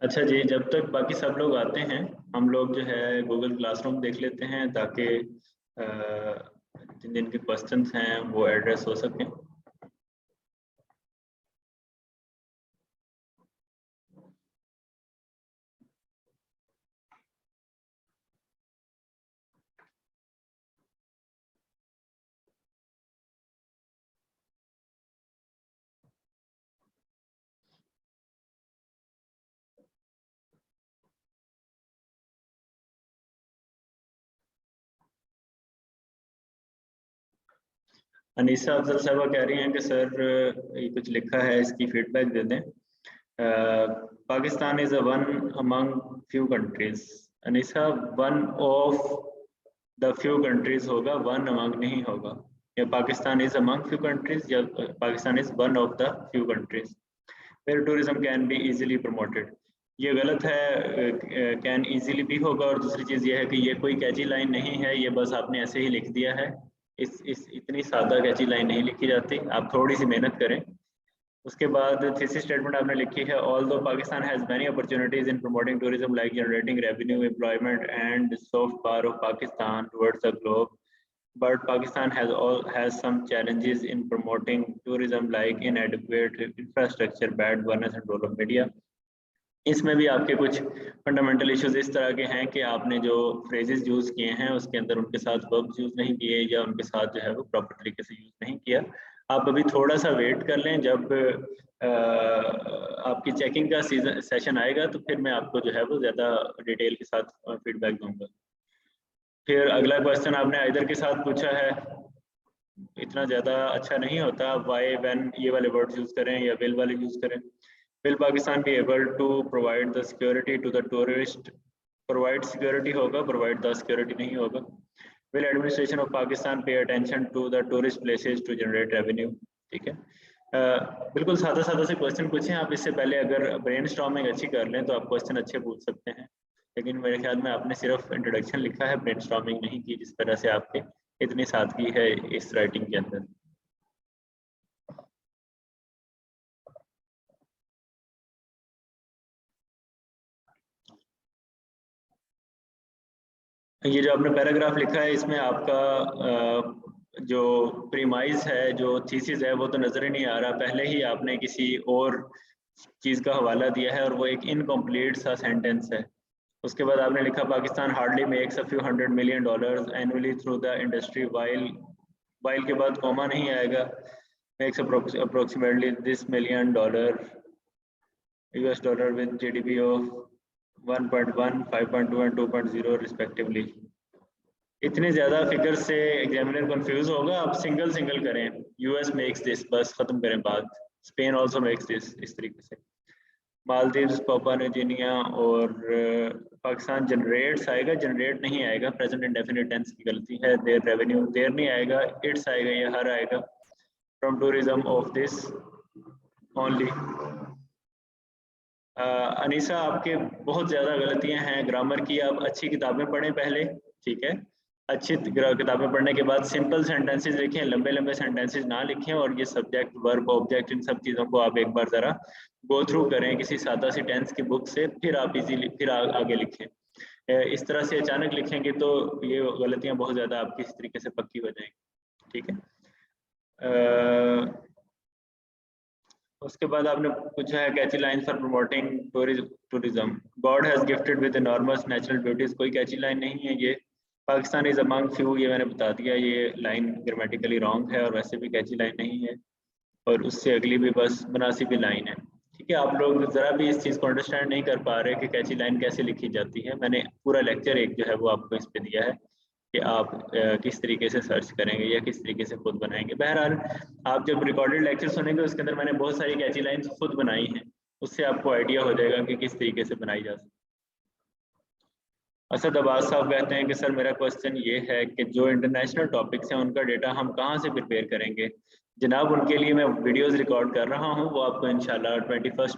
अच्छा जी, जब तक बाकी सब लोग आते हैं हम लोग जो है गूगल क्लासरूम देख लेते हैं ताकि जिन जिन के क्वेश्चंस हैं वो एड्रेस हो सकें। अनीसा अफजल साहबा कह रही हैं कि सर ये कुछ लिखा है, इसकी फीडबैक दे दें। Pakistan is a one among few countries. Anisa, one of the few countries होगा, वन अमंग नहीं होगा। या Pakistan is among few countries या Pakistan is one of the few countries where tourism can be easily promoted. ये गलत है। कैन इजीली भी होगा, और दूसरी चीज़ ये है कि ये कोई कैची लाइन नहीं है, ये बस आपने ऐसे ही लिख दिया है। इस इतनी सादा कैची लाइन नहीं लिखी जाती, आप थोड़ी सी मेहनत करें। उसके बाद थीसिस स्टेटमेंट आपने लिखी है, although Pakistan has many opportunities in promoting tourism like generating revenue, employment and soft power of Pakistan towards the globe, but Pakistan has some challenges in promoting tourism like inadequate infrastructure, bad governance and role of media। इसमें भी आपके कुछ fundamental issues इस तरह के हैं कि आपने जो फ्रेजेस यूज किए हैं उसके अंदर उनके साथ वर्ब्स यूज नहीं किए या उनके साथ जो है वो प्रॉपर तरीके से यूज नहीं किया। आप अभी थोड़ा सा वेट कर लें, जब आपकी चेकिंग का सेशन आएगा तो फिर मैं आपको जो है वो ज़्यादा डिटेल के साथ फीडबैक दूंगा। फिर अगला क्वेश्चन आपने आइदर के साथ पूछा है, इतना ज़्यादा अच्छा नहीं होता। वाई व्हेन ये वाले वर्ड्स यूज़ करें या विल वाले यूज़ करें। Will Pakistan be able to provide the security to the tourist. Provide security होगा, प्रोवाइड द सिक्योरिटी नहीं होगा। Will administration of Pakistan pay attention to the tourist places to generate revenue. ठीक है, बिल्कुल सादा सादा से क्वेश्चन पूछें आप। इससे पहले अगर ब्रेन स्टॉर्मिंग अच्छी कर लें तो आप क्वेश्चन अच्छे पूछ सकते हैं, लेकिन मेरे ख्याल में आपने सिर्फ इंट्रोडक्शन लिखा है, ब्रेन स्टॉर्मिंग नहीं की, जिस तरह से आपके इतनी सादगी है इस राइटिंग के अंदर। ये जो आपने पैराग्राफ लिखा है इसमें आपका जो प्रीमाइज है, जो थीसिस है, वो तो नजर ही नहीं आ रहा। पहले ही आपने किसी और चीज का हवाला दिया है और वो एक इनकम्प्लीट सा सेंटेंस है। उसके बाद आपने लिखा Pakistan hardly makes a few $100 million annually through the industry, while के बाद कॉमा नहीं आएगा, makes approximately $1 million US dollar with GDP of 1.1, 5.2 and 2.0 respectively. इतने ज्यादा फिगर से एग्जामिनर कंफ्यूज होगा। आप सिंगल सिंगल करें, यूएस मेक्स दिस, बस खत्म करें बात। स्पेन आल्सो मेक्स दिस, इस तरीके से। मालदीव्स, पापुआ न्यू गिनिया और पाकिस्तान जनरेट्स आएगा, जनरेट नहीं आएगा, प्रेजेंट इंडेफिनिट टेंस की गलती है। देयर रेवेन्यू, देयर नहीं आएगा, इट्स आएगा या हर आएगा। From tourism of this only. Anisa, आपके बहुत ज़्यादा गलतियां हैं ग्रामर की। आप अच्छी किताबें पढ़ें पहले, ठीक है। अच्छी किताबें पढ़ने के बाद सिंपल सेंटेंसेस लिखें, लंबे लंबे सेंटेंसेस ना लिखें। और ये सब्जेक्ट, वर्ब, ऑब्जेक्ट, इन सब चीज़ों को आप एक बार ज़रा गो थ्रू करें किसी सादा सी टेंस की बुक से, फिर आप इजीली फिर आगे लिखें। इस तरह से अचानक लिखेंगे तो ये गलतियाँ बहुत ज़्यादा आपकी इस तरीके से पक्की हो जाएंगी, ठीक है। उसके बाद आपने पूछा है catchy line for promoting tourism. God has gifted with enormous natural beauties, कोई कैची लाइन नहीं है ये। पाकिस्तान इज अमंग फ्यू, ये मैंने बता दिया, ये लाइन ग्रामेटिकली रॉन्ग है और वैसे भी कैची लाइन नहीं है। और उससे अगली भी बस मुनासिबी लाइन है, ठीक है। आप लोग जरा भी इस चीज़ को अंडरस्टैंड नहीं कर पा रहे कि कैची लाइन कैसे लिखी जाती है। मैंने पूरा लेक्चर एक जो है वो आपको इस पे दिया है कि आप किस तरीके से सर्च करेंगे या किस तरीके से खुद बनाएंगे। बहरहाल, आप जब रिकॉर्डेड लेक्चर सुनेंगे उसके अंदर मैंने बहुत सारी कैची लाइंस खुद बनाई हैं, उससे आपको आइडिया हो जाएगा कि किस तरीके से बनाई जा सकती है। असद अब्बास साहब कहते हैं कि सर मेरा क्वेश्चन ये है कि जो इंटरनेशनल टॉपिक्स हैं उनका डेटा हम कहाँ से प्रिपेयर करेंगे। जनाब, उनके लिए मैं वीडियोस रिकॉर्ड कर रहा हूँ, वो आपको इंशाल्लाह 21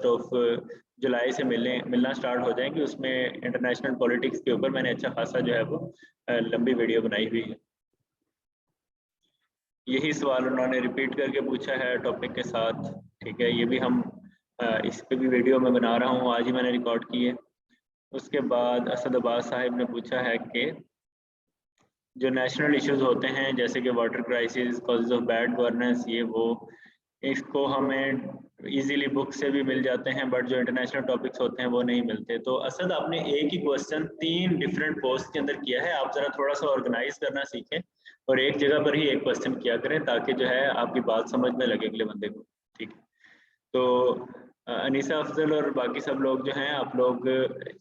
जुलाई से मिलना स्टार्ट हो जाएंगे। उसमें इंटरनेशनल पॉलिटिक्स के ऊपर मैंने अच्छा खासा जो है वो लंबी वीडियो बनाई हुई है। यही सवाल उन्होंने रिपीट करके पूछा है टॉपिक के साथ, ठीक है। ये भी हम इस पे भी वीडियो मैं बना रहा हूँ, आज ही मैंने रिकॉर्ड की है। उसके बाद असद अब्बास साहिब ने पूछा है कि जो नेशनल इश्यूज होते हैं जैसे कि water crisis, causes of bad governance, ये वो, इसको हमें इजीली बुक से भी मिल जाते हैं, बट जो इंटरनेशनल टॉपिक्स होते हैं वो नहीं मिलते। तो असद आपने एक ही क्वेश्चन 3 डिफरेंट पोस्ट के अंदर किया है, आप ज़रा थोड़ा सा ऑर्गेनाइज करना सीखें और एक जगह पर ही एक क्वेश्चन किया करें ताकि जो है आपकी बात समझ में लगे अगले बंदे को। ठीक है, तो अनीसा अफजल और बाकी सब लोग जो हैं, आप लोग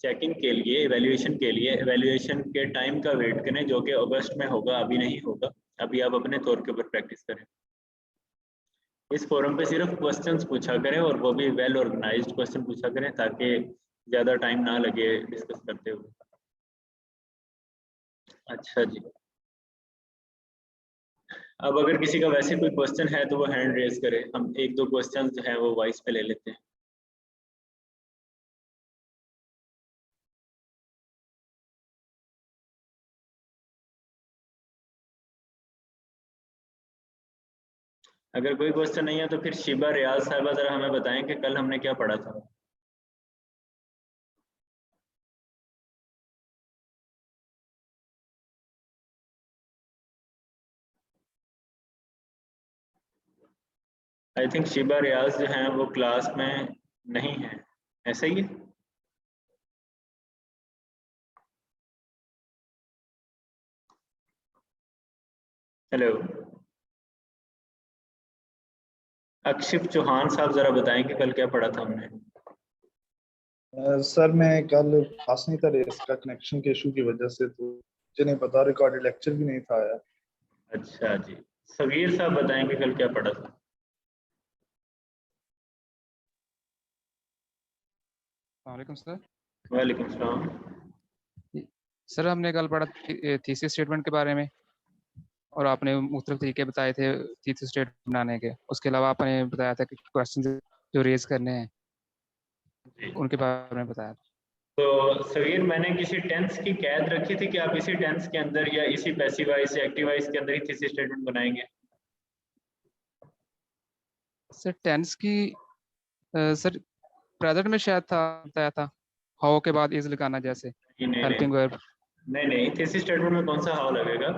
चेकिंग के लिए, एवेल्यूएशन के टाइम का वेट करें जो कि अगस्त में होगा, अभी नहीं होगा। अभी आप अपने तौर के ऊपर प्रैक्टिस करें। इस फोरम पे सिर्फ क्वेश्चंस पूछा करें और वो भी वेल ऑर्गेनाइज्ड क्वेश्चन पूछा करें ताकि ज़्यादा टाइम ना लगे डिस्कस करते हुए। अच्छा जी, अब अगर किसी का वैसे कोई क्वेश्चन है तो वो हैंड रेज करे, हम एक दो क्वेश्चन जो है वो वॉइस पे ले लेते हैं। अगर कोई क्वेश्चन नहीं है तो फिर शिबा रियाज साहिबा जरा हमें बताएं कि कल हमने क्या पढ़ा था। आई थिंक शिबा रियाज जो हैं वो क्लास में नहीं है, ऐसा ही है। हेलो, अक्षिप चौहान साहब जरा बताएं कि कल क्या पढ़ा था हमने। सर मैं कल पास नहीं था रेस का कनेक्शन के इशू की वजह से, तो मुझे नहीं पता, रिकॉर्डेड लेक्चर भी नहीं था आया। अच्छा जी, सगीर साहब बताएं कि कल क्या पढ़ा था। वालेकुम सर। वालेकुम सलाम। सर हमने कल पढ़ा थीसिस स्टेटमेंट के बारे में और आपने मुख्तलिफ तरीके बताए थे थीसिस स्टेटमेंट बनाने के। उसके अलावा आपने बताया था कि क्वेश्चन जो रेज करने हैं उनके बारे में बताया था। तो सगीर, मैंने किसी टेंस की कैद रखी थी कि आप इसी टेंस के अंदर या इसी पैसिव वॉइस या एक्टिव वॉइस के अंदर ही थीसिस स्टेटमेंट बनाएंगे। सर टेंस की सर प्रेजेंट में शायद था, बताया था हाउ के बाद इज लगाना, जैसे हेल्पिंग वर्ब। नहीं, थीसिस स्टेटमेंट में कौन सा हाउ लगेगा।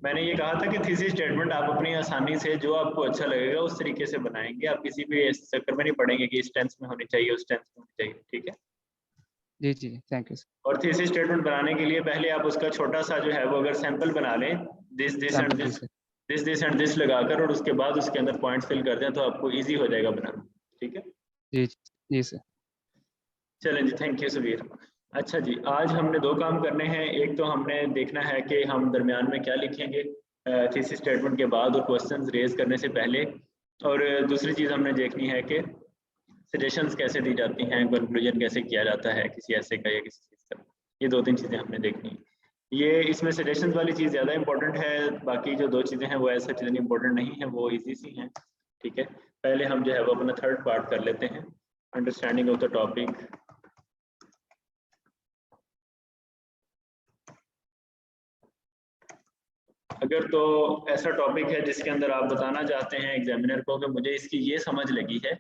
मैंने ये कहा था कि थीसिस स्टेटमेंट आप अपनी आसानी से जो आपको अच्छा लगेगा उस तरीके से बनाएंगे, आप किसी भी इस चक्कर में नहीं पड़ेंगे कि इस टेंस में होनी चाहिए उस टेंस में होनी चाहिए। ठीक है, जी जी, थैंक यू सर। और थीसिस स्टेटमेंट बनाने के लिए पहले आप उसका छोटा सा जो है वो अगर सैंपल बना लें, this this and G this, sir. This and this लगाकर, और उसके बाद उसके अंदर पॉइंट्स फिल कर दें तो आपको इजी हो जाएगा बनाना। ठीक है, जी जी सर। चलें जी, थैंक यू सबीर। अच्छा जी, आज हमने दो काम करने हैं। एक तो हमने देखना है कि हम दरमियान में क्या लिखेंगे थीसिस स्टेटमेंट के बाद और क्वेश्चंस रेज करने से पहले, और दूसरी चीज़ हमने देखनी है कि सजेशंस कैसे दी जाती हैं, कंक्लूजन कैसे किया जाता है किसी ऐसे का या किसी चीज़ का। ये दो तीन चीज़ें हमने देखनी है। ये इसमें सजेशंस वाली चीज़ ज़्यादा इंपॉर्टेंट है, बाकी जो दो चीज़ें हैं वो ऐसा चीज़ें इंपॉर्टेंट नहीं है, वो ईजी सी हैं। ठीक है, पहले हम जो है वो अपना थर्ड पार्ट कर लेते हैं, अंडरस्टैंडिंग ऑफ द टॉपिक। अगर तो ऐसा टॉपिक है जिसके अंदर आप बताना चाहते हैं एग्जामिनर को कि मुझे इसकी ये समझ लगी है,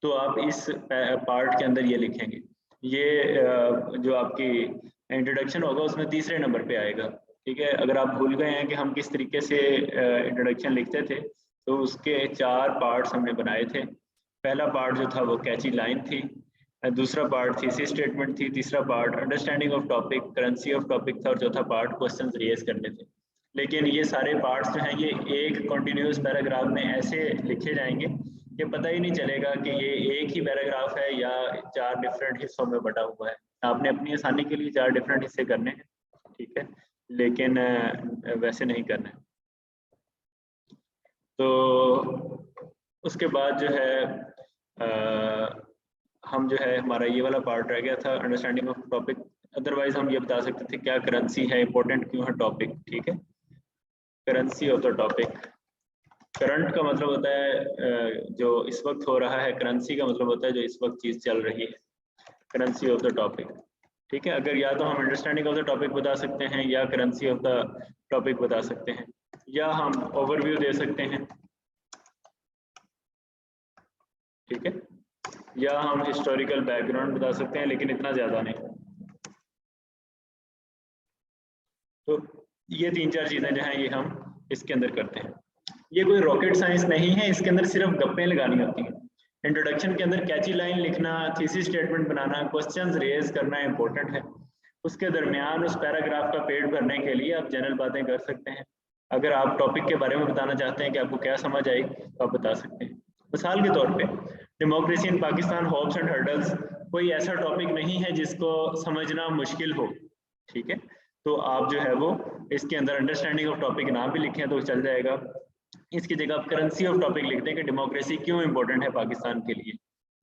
तो आप इस पार्ट के अंदर ये लिखेंगे। ये जो आपकी इंट्रोडक्शन होगा उसमें तीसरे नंबर पे आएगा। ठीक है, अगर आप भूल गए हैं कि हम किस तरीके से इंट्रोडक्शन लिखते थे, तो उसके 4 पार्ट्स हमने बनाए थे। पहला पार्ट जो था वो कैची लाइन थी, दूसरा पार्ट थीसिस स्टेटमेंट थी, तीसरा part understanding of topic, currency of topic था, और चौथा पार्ट क्वेश्चंस रेज करने थे। लेकिन ये सारे पार्ट्स जो हैं ये एक कंटिन्यूस पैराग्राफ में ऐसे लिखे जाएंगे कि पता ही नहीं चलेगा कि ये एक ही पैराग्राफ है या 4 डिफरेंट हिस्सों में बटा हुआ है। आपने अपनी आसानी के लिए 4 डिफरेंट हिस्से करने हैं, ठीक है, लेकिन वैसे नहीं करना है। तो उसके बाद जो है हम जो है हमारा ये वाला पार्ट रह गया था अंडरस्टैंडिंग ऑफ टॉपिक। अदरवाइज हम ये बता सकते थे क्या करेंसी है, इंपॉर्टेंट क्यों है टॉपिक। ठीक है, currency of the topic, current का मतलब होता है जो इस वक्त हो रहा है, करेंसी का मतलब होता है जो इस वक्त चीज़ चल रही है, करेंसी ऑफ द टॉपिक। ठीक है, अगर या तो हम अंडरस्टैंडिंग ऑफ द टॉपिक बता सकते हैं या करेंसी ऑफ द टॉपिक बता सकते हैं, या हम ओवरव्यू दे सकते हैं। ठीक है, या हम हिस्टोरिकल बैकग्राउंड बता सकते हैं, लेकिन इतना ज़्यादा नहीं। तो ये 3-4 चीज़ें जो हैं ये हम इसके अंदर करते हैं। ये कोई रॉकेट साइंस नहीं है, इसके अंदर सिर्फ गप्पें लगानी होती हैं। इंट्रोडक्शन के अंदर कैची लाइन लिखना, थीसिस स्टेटमेंट बनाना, क्वेश्चंस रेज करना इंपॉर्टेंट है। उसके दरमियान उस पैराग्राफ का पेट भरने के लिए आप जनरल बातें कर सकते हैं। अगर आप टॉपिक के बारे में बताना चाहते हैं कि आपको क्या समझ आई तो आप बता सकते हैं। मिसाल के तौर पे democracy in Pakistan hopes and hurdles कोई ऐसा टॉपिक नहीं है जिसको समझना मुश्किल हो, ठीक है। तो आप जो है वो इसके अंदर अंडरस्टैंडिंग ऑफ टॉपिक ना भी लिखें तो चल जाएगा। इसकी जगह आप करेंसी ऑफ टॉपिक लिख दें कि डेमोक्रेसी क्यों इंपॉर्टेंट है पाकिस्तान के लिए,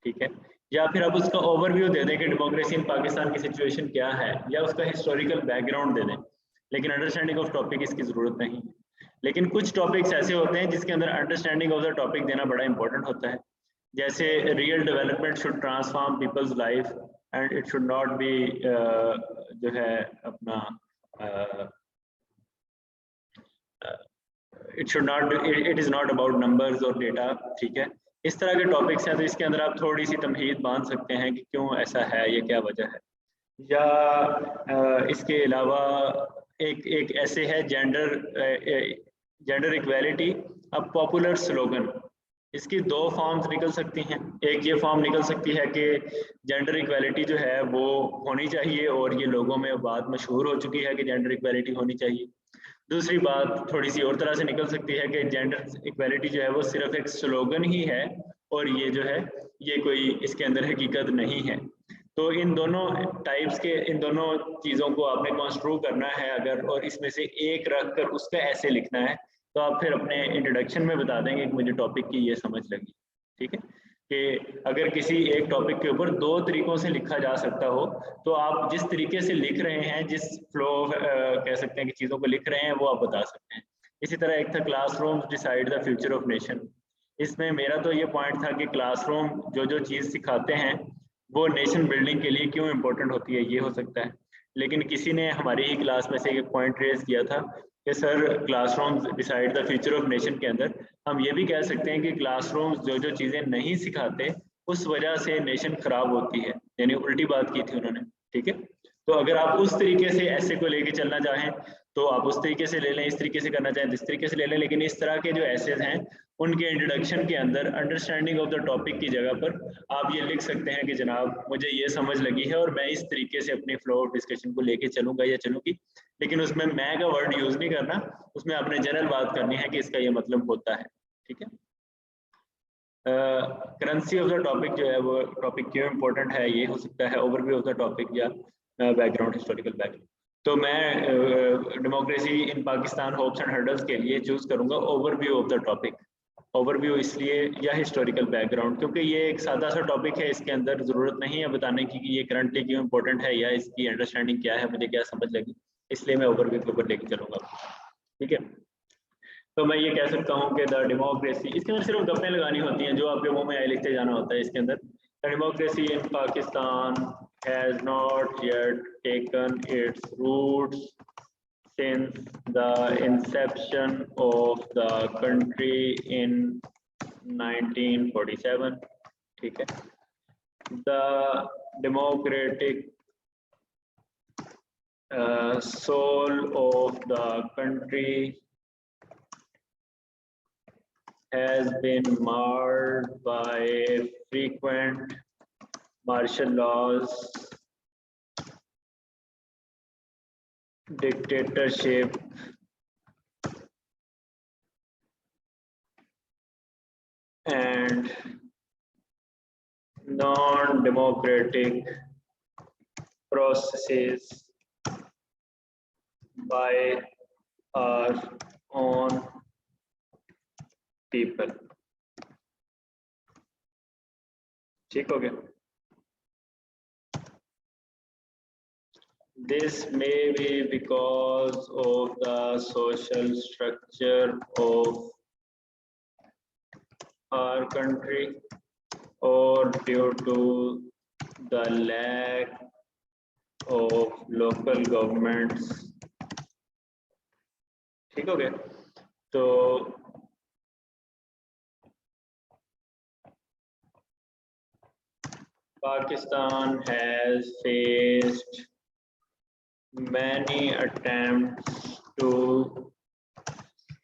ठीक है। या फिर आप उसका ओवरव्यू दे दें कि डेमोक्रेसी इन पाकिस्तान की सिचुएशन क्या है, या उसका हिस्टोरिकल बैकग्राउंड दे दें, लेकिन अंडरस्टैंडिंग ऑफ टॉपिक इसकी ज़रूरत नहीं है। लेकिन कुछ टॉपिक्स ऐसे होते हैं जिसके अंदर अंडरस्टैंडिंग ऑफ द टॉपिक देना बड़ा इंपॉर्टेंट होता है। जैसे real development should transform people's life and it should not be जो है अपना it is not about numbers और डेटा, ठीक है। इस तरह के टॉपिक्स हैं तो इसके अंदर आप थोड़ी सी तमहीद बांध सकते हैं कि क्यों ऐसा है, ये क्या वजह है। या इसके अलावा एक एक ऐसे है जेंडर इक्वालिटी अब पॉपुलर स्लोगन। इसकी 2 फॉर्म्स निकल सकती हैं। एक ये फॉर्म निकल सकती है कि जेंडर इक्वालिटी जो है वो होनी चाहिए और ये लोगों में बात मशहूर हो चुकी है कि जेंडर इक्वालिटी होनी चाहिए। दूसरी बात थोड़ी सी और तरह से निकल सकती है कि जेंडर इक्वालिटी जो है वो सिर्फ एक स्लोगन ही है और ये जो है ये कोई इसके अंदर हकीकत नहीं है। तो इन दोनों टाइप्स के, इन दोनों चीज़ों को आपने कंस्ट्रू करना है अगर, और इसमें से एक रख कर उसका ऐसे लिखना है, तो आप फिर अपने इंट्रोडक्शन में बता देंगे कि मुझे टॉपिक की ये समझ लगी, ठीक है। कि अगर किसी एक टॉपिक के ऊपर 2 तरीकों से लिखा जा सकता हो, तो आप जिस तरीके से लिख रहे हैं, जिस फ्लो कह सकते हैं कि चीज़ों को लिख रहे हैं, वो आप बता सकते हैं। इसी तरह एक था classroom decide the future of nation. इसमें मेरा तो ये पॉइंट था कि क्लासरूम जो जो चीज़ सिखाते हैं वो नेशन बिल्डिंग के लिए क्यों इम्पोर्टेंट होती है, ये हो सकता है। लेकिन किसी ने हमारी ही क्लास में से एक पॉइंट रेज किया था कि sir classrooms decide the future of nation के अंदर हम ये भी कह सकते हैं कि क्लासरूम्स जो जो चीज़ें नहीं सिखाते उस वजह से नेशन खराब होती है, यानी उल्टी बात की थी उन्होंने, ठीक है। तो अगर आप उस तरीके से ऐसे को लेके चलना चाहें तो आप उस तरीके से ले लें, इस तरीके से करना चाहें इस तरीके से ले लें। लेकिन इस तरह के जो ऐसेज हैं उनके इंट्रोडक्शन के अंदर अंडरस्टैंडिंग ऑफ द टॉपिक की जगह पर आप ये लिख सकते हैं कि जनाब मुझे ये समझ लगी है और मैं इस तरीके से अपने फ्लो ऑफ डिस्कशन को लेके चलूंगा या चलूंगी। लेकिन उसमें मैं का वर्ड यूज नहीं करना, उसमें आपने जनरल बात करनी है कि इसका ये मतलब होता है, ठीक है। करेंसी ऑफ द टॉपिक जो है वो टॉपिक क्यों इंपॉर्टेंट है, ये हो सकता है ओवरव्यू ऑफ द टॉपिक या बैकग्राउंड, हिस्टोरिकल बैकग्राउंड। तो मैं democracy in Pakistan hopes and hurdles के लिए चूज करूंगा overview of the topic. Overview इसलिए या हिस्टोरिकल बैकग्राउंड क्योंकि ये एक सादा सा टॉपिक है, इसके अंदर ज़रूरत नहीं है बताने की कि ये करंटली क्यों इंपॉर्टेंट है या इसकी अंडरस्टैंडिंग क्या है, मुझे क्या समझ लगी, इसलिए मैं ओवरव्यू के ऊपर लेके चलूंगा, ठीक है। तो मैं ये कह सकता हूँ कि द डेमोक्रेसी, इसके अंदर सिर्फ गप्पें लगानी होती हैं, जो आपके मुंह में आए लिखते जाना होता है इसके अंदर। The democracy in Pakistan has not yet taken its roots since the inception of the country in 1947, ठीक है। The democratic soul of the country has been marred by frequent martial laws, dictatorship, and non-democratic processes by our own people, ठीक हो गया। This may be because of the social structure of our country or due to the lack of local governments, ठीक हो गया। तो Pakistan has faced many attempts to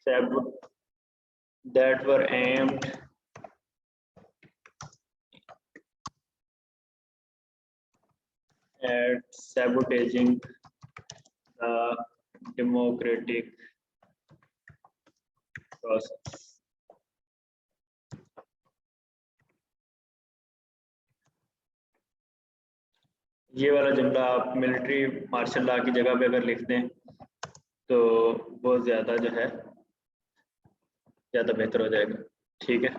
that were aimed at sabotaging the democratic process. ये वाला जुमला आप military martial law की जगह पे अगर लिख दें तो बहुत ज़्यादा जो है ज़्यादा बेहतर हो जाएगा। ठीक है,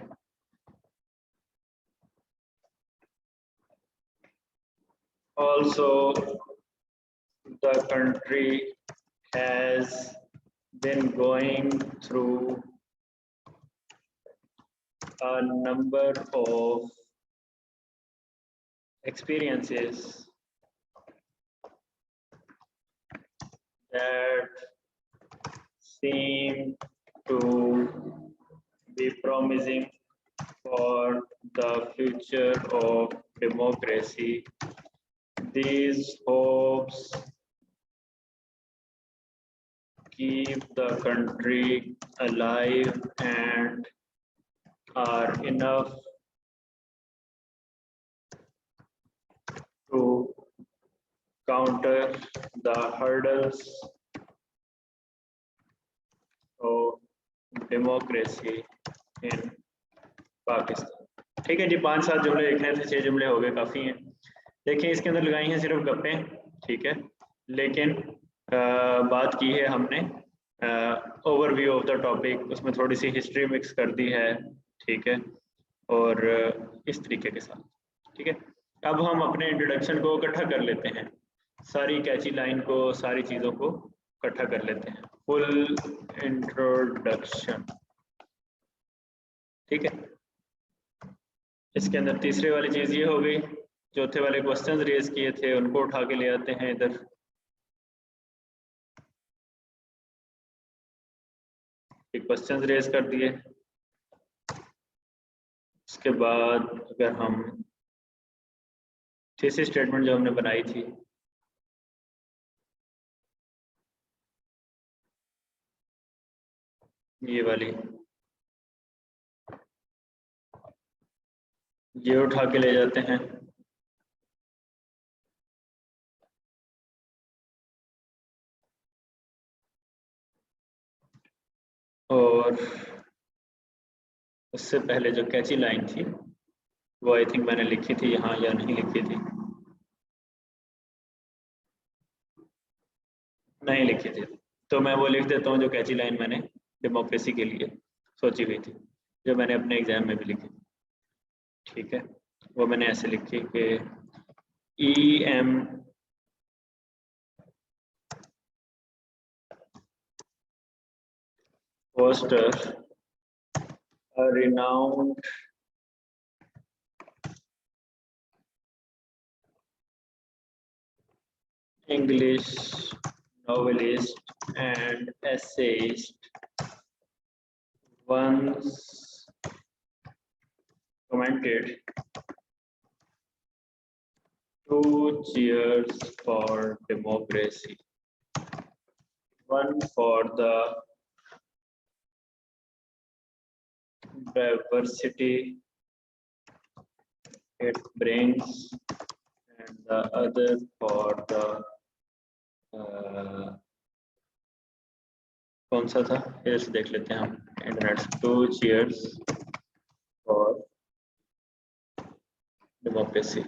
also the country has been going through a number of experiences that seem to be promising for the future of democracy. These hopes keep the country alive and are enough to counter the hurdles of democracy in Pakistan. ठीक है जी, 5-7 जुमले लिखने थे, 6 जुमले हो गए, काफ़ी हैं। देखिए इसके अंदर लगाई हैं सिर्फ गप्पें, ठीक है, लेकिन बात की है हमने ओवरव्यू ऑफ द टॉपिक, उसमें थोड़ी सी हिस्ट्री मिक्स कर दी है, ठीक है, और इस तरीके के साथ। ठीक है, अब हम अपने इंट्रोडक्शन को इकट्ठा कर लेते हैं, सारी कैची लाइन को, सारी चीज़ों को इकट्ठा कर लेते हैं, फुल इंट्रोडक्शन। ठीक है, इसके अंदर तीसरे वाली चीज़ ये हो गई, चौथे वाले क्वेश्चंस रेज किए थे उनको उठा के ले आते हैं इधर। क्वेश्चंस रेज कर दिए, उसके बाद अगर हम थीसिस स्टेटमेंट जो हमने बनाई थी, ये वाली, ये उठा के ले जाते हैं, और उससे पहले जो कैची लाइन थी वो आई थिंक मैंने लिखी थी यहाँ या नहीं लिखी थी, नहीं लिखी थी, तो मैं वो लिख देता हूँ जो कैची लाइन मैंने डेमोक्रेसी के लिए सोची हुई थी, जो मैंने अपने एग्जाम में भी लिखी। ठीक है, वो मैंने ऐसे लिखी कि EM Foster, a renowned English novelist and essayist, once commented, "Two cheers for democracy, one for the diversity it brings, and the other for the कौन सा था, इधर से देख लेते हैं हम इंटरनेट से, 2 cheers for democracy."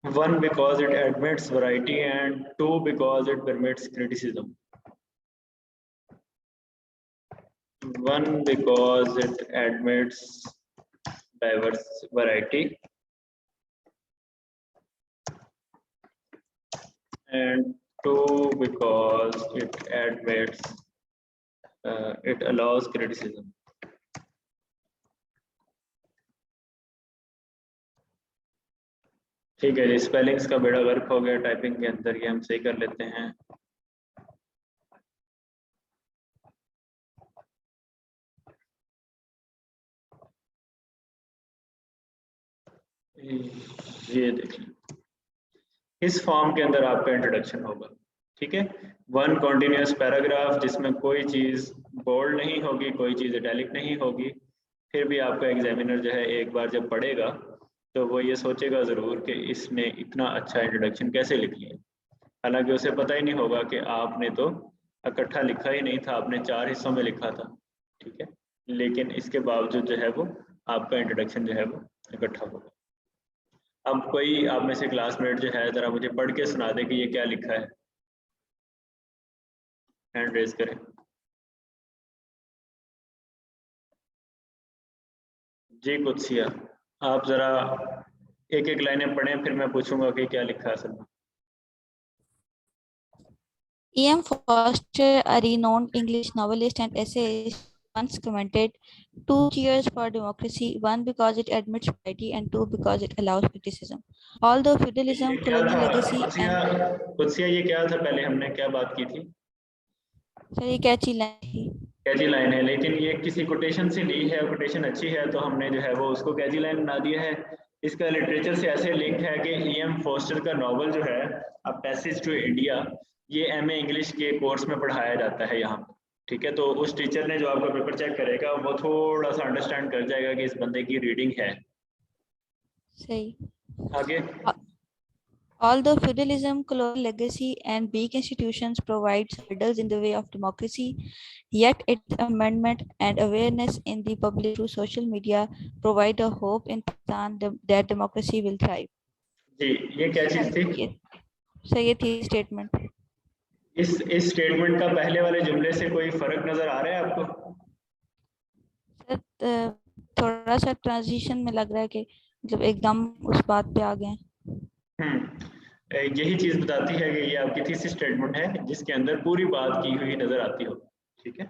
One, because it admits variety, and two, because it permits criticism. One, because it admits diverse variety, and 2 because it admits it allows criticism. ठीक है जी, स्पेलिंग्स का बेड़ा गर्क हो गया टाइपिंग के अंदर, ये हम सही कर लेते हैं। ये देखिए, इस फॉर्म के अंदर आपका इंट्रोडक्शन होगा, ठीक है। 1 कॉन्टिन्यूस पैराग्राफ जिसमें कोई चीज़ बोल्ड नहीं होगी, कोई चीज़ इटैलिक नहीं होगी, फिर भी आपका एग्जामिनर जो है एक बार जब पढ़ेगा तो वो ये सोचेगा ज़रूर कि इसने इतना अच्छा इंट्रोडक्शन कैसे लिख लिया। हालांकि उसे पता ही नहीं होगा कि आपने तो इकट्ठा लिखा ही नहीं था, आपने 4 हिस्सों में लिखा था, ठीक है। लेकिन इसके बावजूद जो है वो आपका इंट्रोडक्शन जो है वो इकट्ठा होगा। अब कोई आप में से क्लासमेट जो है ज़रा मुझे पढ़ के सुना दे कि ये क्या लिखा है, हैंड रेज करें। जी कुत्सिया, आप ज़रा एक एक लाइनें पढ़ें, फिर मैं पूछूंगा कि क्या लिखा है असल में। E.M. Forster, a renowned English novelist and essayist, once commented, 2 cheers for democracy, 1 because it admits variety and 2 because it allows criticism. Although feudalism, colonial legacy and... कुत्सिया ये क्या था, पहले हमने क्या बात की थी? सर ये कैची लाइन थी, कैची लाइन है, लेकिन ये किसी कोटेशन से ली है, कोटेशन अच्छी है तो हमने जो है वो उसको कैची लाइन बना दिया है। इसका लिटरेचर से ऐसे लिंक है कि E.M. फोस्टर का नॉवल जो है अ पैसेज टू इंडिया, ये MA इंग्लिश के कोर्स में पढ़ाया जाता है यहाँ पर, ठीक है। तो उस टीचर ने जो आपका पेपर चेक करेगा वो थोड़ा सा अंडरस्टैंड कर जाएगा कि इस बंदे की रीडिंग है। सही। आगे, Although feudalism, colonial legacy, and weak institutions provide hurdles in the way of democracy, yet its amendment and awareness in the public through social media provide a hope in Pakistan that democracy will thrive. जी ये क्या चीज थी? Sir ये थी statement. इस statement का पहले वाले जुमले से कोई फर्क नजर आ रहा है आपको? सर थोड़ा सा ट्रांजिशन में लग रहा है कि मतलब एकदम उस बात पे आ गए। यही चीज बताती है कि ये आपकी थीसिस स्टेटमेंट है जिसके अंदर पूरी बात की हुई नजर आती हो, ठीक है।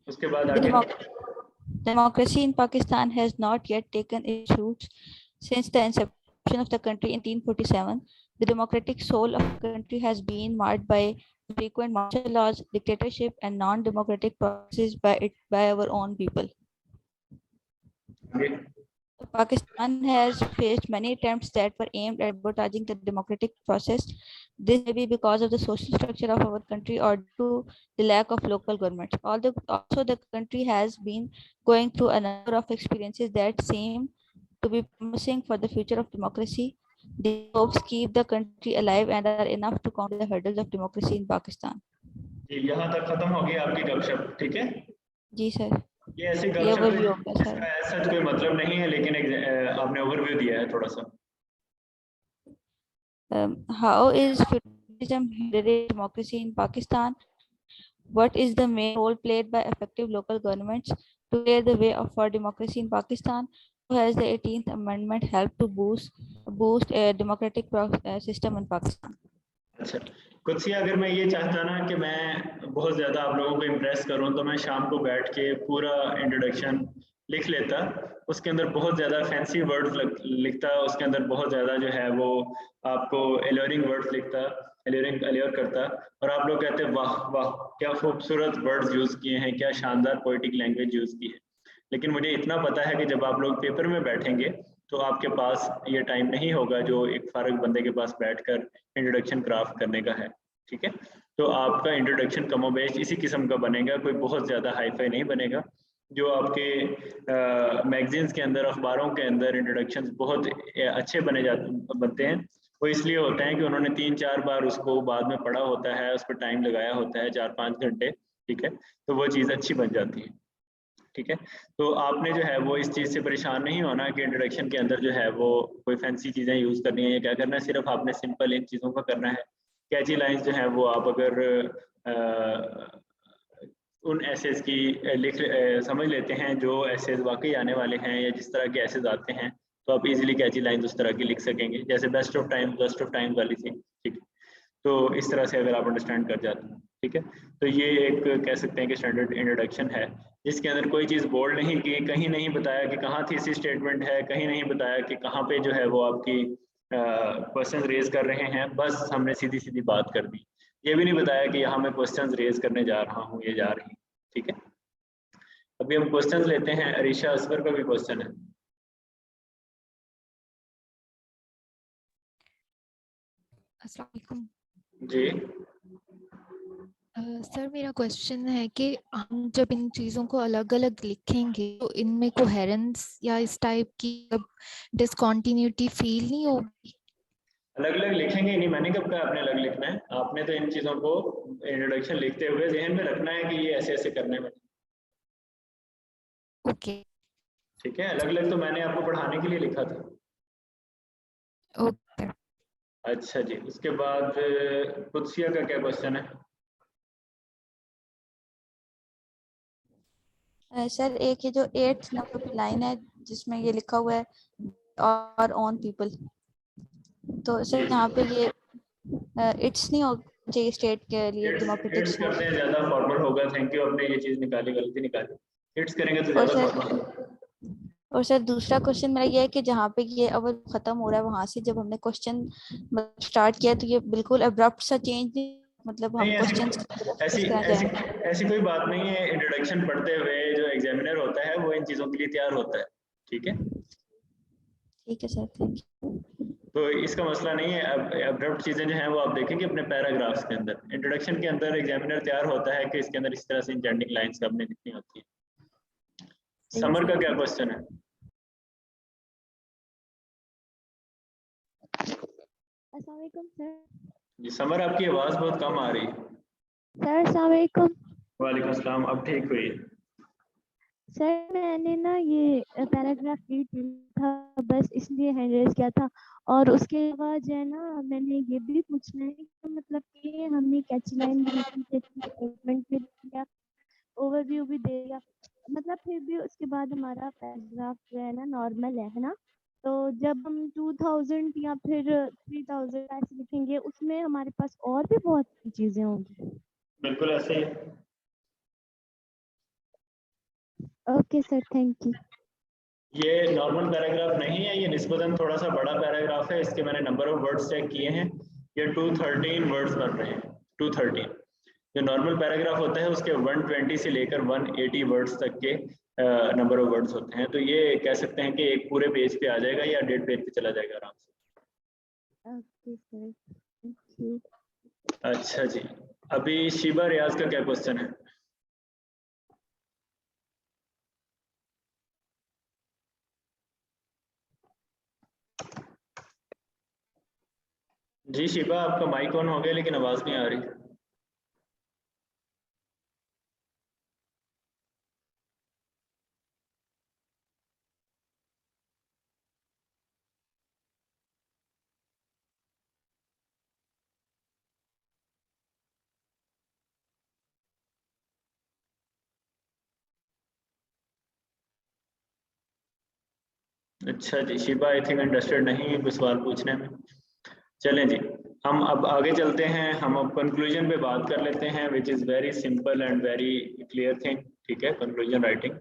उसके बाद आगे, Democracy in Pakistan has not yet taken its roots since the inception of the country in 1847. The democratic soul of the country has been marred by frequent martial laws, dictatorship, and non-democratic processes by our own people. आगे Pakistan has faced many attempts that were aimed at sabotaging the democratic process. This may be because of the social structure of our country or due to the lack of local governments. Also, the country has been going through a number of experiences that seem to be promising for the future of democracy. These hopes keep the country alive and are enough to counter the hurdles of democracy in Pakistan. जी यहाँ तक खत्म हो गई आपकी गपशप, ठीक है जी sir, ये ऐसी ये गपशप ओवरव्यू है होगा सर। जिसका ऐसा कोई मतलब नहीं है, लेकिन आपने ओवरव्यू दिया है थोड़ा सा। How is feudalism hindered democracy in Pakistan? What is the main role played by effective local governments to clear the way for democracy in Pakistan? How has the 18th Amendment helped to boost a democratic system in Pakistan? अच्छा कुत्सिया, अगर मैं ये चाहता ना कि मैं बहुत ज़्यादा आप लोगों को इम्प्रेस करूं तो मैं शाम को बैठ के पूरा इंट्रोडक्शन लिख लेता, उसके अंदर बहुत ज़्यादा फैंसी वर्ड्स लिखता, उसके अंदर बहुत ज़्यादा जो है वो आपको एलोरिंग वर्ड्स लिखता, एल्योर करता, और आप लोग कहते वाह वाह क्या खूबसूरत वर्ड्स यूज़ किए हैं, क्या शानदार पोइटिक लैंग्वेज यूज़ की है। लेकिन मुझे इतना पता है कि जब आप लोग पेपर में बैठेंगे तो आपके पास ये टाइम नहीं होगा जो एक फारग बंदे के पास बैठकर इंट्रोडक्शन क्राफ्ट करने का है, ठीक है। तो आपका इंट्रोडक्शन कमोबेश इसी किस्म का बनेगा, कोई बहुत ज़्यादा हाईफाई नहीं बनेगा। जो आपके मैगजीन्स के अंदर, अखबारों के अंदर इंट्रोडक्शंस बहुत अच्छे बनते हैं, वो इसलिए होते हैं कि उन्होंने 3-4 बार उसको बाद में पढ़ा होता है, उस पर टाइम लगाया होता है 4-5 घंटे, ठीक है। तो वो चीज़ अच्छी बन जाती है, ठीक है। तो आपने जो है वो इस चीज़ से परेशान नहीं होना कि इंट्रोडक्शन के अंदर जो है वो कोई फैंसी चीज़ें यूज़ करनी है या क्या करना है, सिर्फ आपने सिंपल इन चीज़ों का करना है। कैची लाइंस जो है वो आप अगर उन एसेज की समझ लेते हैं जो एसेज वाकई आने वाले हैं या जिस तरह के एसेज आते हैं, तो आप इजीली कैची लाइंस उस तरह की लिख सकेंगे, जैसे बेस्ट ऑफ टाइम वाली थी, ठीक है। तो इस तरह से अगर आप अंडरस्टैंड कर जाते हैं, ठीक है। तो ये एक कह सकते हैं कि स्टैंडर्ड इंट्रोडक्शन है, जिसके अंदर कोई चीज़ बोल्ड नहीं की, कहीं नहीं बताया कि कहाँ थीसिस स्टेटमेंट है, कहीं नहीं बताया कि कहाँ पे जो है वो आपकी क्वेश्चन रेज कर रहे हैं, बस हमने सीधी सीधी बात कर दी। ये भी नहीं बताया कि यहाँ मैं क्वेश्चन रेज करने जा रहा हूँ, ये जा रही, ठीक है। अभी हम क्वेश्चन लेते हैं। अरीशा असगर का भी क्वेश्चन है। अस्सलाम वालेकुम। जी सर मेरा क्वेश्चन है कि हम जब इन चीज़ों को अलग अलग लिखेंगे तो इनमें कोहेरेंस या इस टाइप की डिसकंटिन्यूटी फील नहीं होगी? अलग अलग लिखेंगे नहीं, मैंने कब कहा आपने अलग लिखना है। आपने तो इन चीज़ों को इंट्रोडक्शन लिखते हुए जहन में रखना है कि ये ऐसे ऐसे करने में, ओके ठीक है। अलग अलग तो मैंने आपको पढ़ाने के लिए लिखा था। ओके। अच्छा जी, उसके बाद कुदसिया का क्या क्वेश्चन है? सर एक ये जो 8th नंबर पे लाइन है जिसमें ये लिखा हुआ है और ऑन पीपल, तो सर यहाँ पे ये इट्स नहीं होना चाहिए स्टेट के लिए डेमोक्रेटिक इट्स करते हैं ज़्यादा फॉर्मल होगा। थैंक यू, आपने ये चीज़ निकाली, गलती निकाली। इट्स करेंगे तो और ज़्यादा सर फॉर्मल। और सर दूसरा क्वेश्चन मेरा ये है कि जहाँ पे ये अब खत्म हो रहा है वहां से जब हमने क्वेश्चन स्टार्ट किया तो ये बिल्कुल अब्रप्ट सा चेंज नहीं, मतलब हम नहीं, क्वेश्चंस ऐसी किस तरह ऐसी जाएं? ऐसी कोई बात नहीं है। इंट्रोडक्शन पढ़ते हुए जो एग्जामिनर होता है वो इन चीज़ों के लिए तैयार होता है, ठीक है। ठीक है सर, थैंक यू। तो इसका मसला नहीं है। अब अब्रप्ट चीज़ें जो हैं वो आप देखेंगे अपने पैराग्राफ्स के अंदर। इंट्रोडक्शन के अंदर एग्जामिनर तैयार होता है कि इसके अंदर इस तरह से इंटेंडिंग लाइंस आपने लिखनी होती है। समर का क्या क्वेश्चन है? अस्सलाम वालेकुम सर। जी समर, आपकी आवाज़ बहुत कम आ रही है। सर अस्सलाम वालेकुम। वालेकुम सलाम, अब ठीक हुई। सर मैंने ना ये पैराग्राफ रीड किया था, बस इसलिए हैंड रेज किया था। और उसके बाद जो है ना मैंने ये भी पूछना है कि मतलब कि हमने कैची लाइन भी लिखी थी, स्टेटमेंट भी दिया, ओवरव्यू भी दे दिया, मतलब फिर भी उसके बाद हमारा पैराग्राफ जो है ना नॉर्मल है ना। तो जब हम 2000 या फिर 3000 ऐसे लिखेंगे उसमें हमारे पास और भी बहुत सी चीजें होंगी। बिल्कुल ऐसे ही है। Okay sir, thank you. ये नॉर्मल पैराग्राफ नहीं है, ये निस्बतन थोड़ा सा बड़ा पैराग्राफ है। इसके मैंने नंबर ऑफ वर्ड्स चेक किए हैं, ये 213 वर्ड्स बन रहे हैं। 213 जो नॉर्मल पैराग्राफ होता है उसके 120 से लेकर 180 वर्ड्स तक के नंबर ऑफ वर्ड्स होते हैं। तो ये कह सकते हैं कि एक पूरे पेज पे आ जाएगा या 1.5 पेज पे चला जाएगा आराम से। Okay sir, thank you. अच्छा जी, अभी शिबा रियाज का क्या क्वेश्चन है? जी शिबा, आपका माइक ऑन हो गया लेकिन आवाज नहीं आ रही। अच्छा जी, शिबा आई थिंक इंटरेस्टेड नहीं है कोई सवाल पूछने में। चलें जी, हम अब आगे चलते हैं। हम अब कंक्लूजन पे बात कर लेते हैं, which is very simple and very clear thing, ठीक है। कंक्लूजन राइटिंग,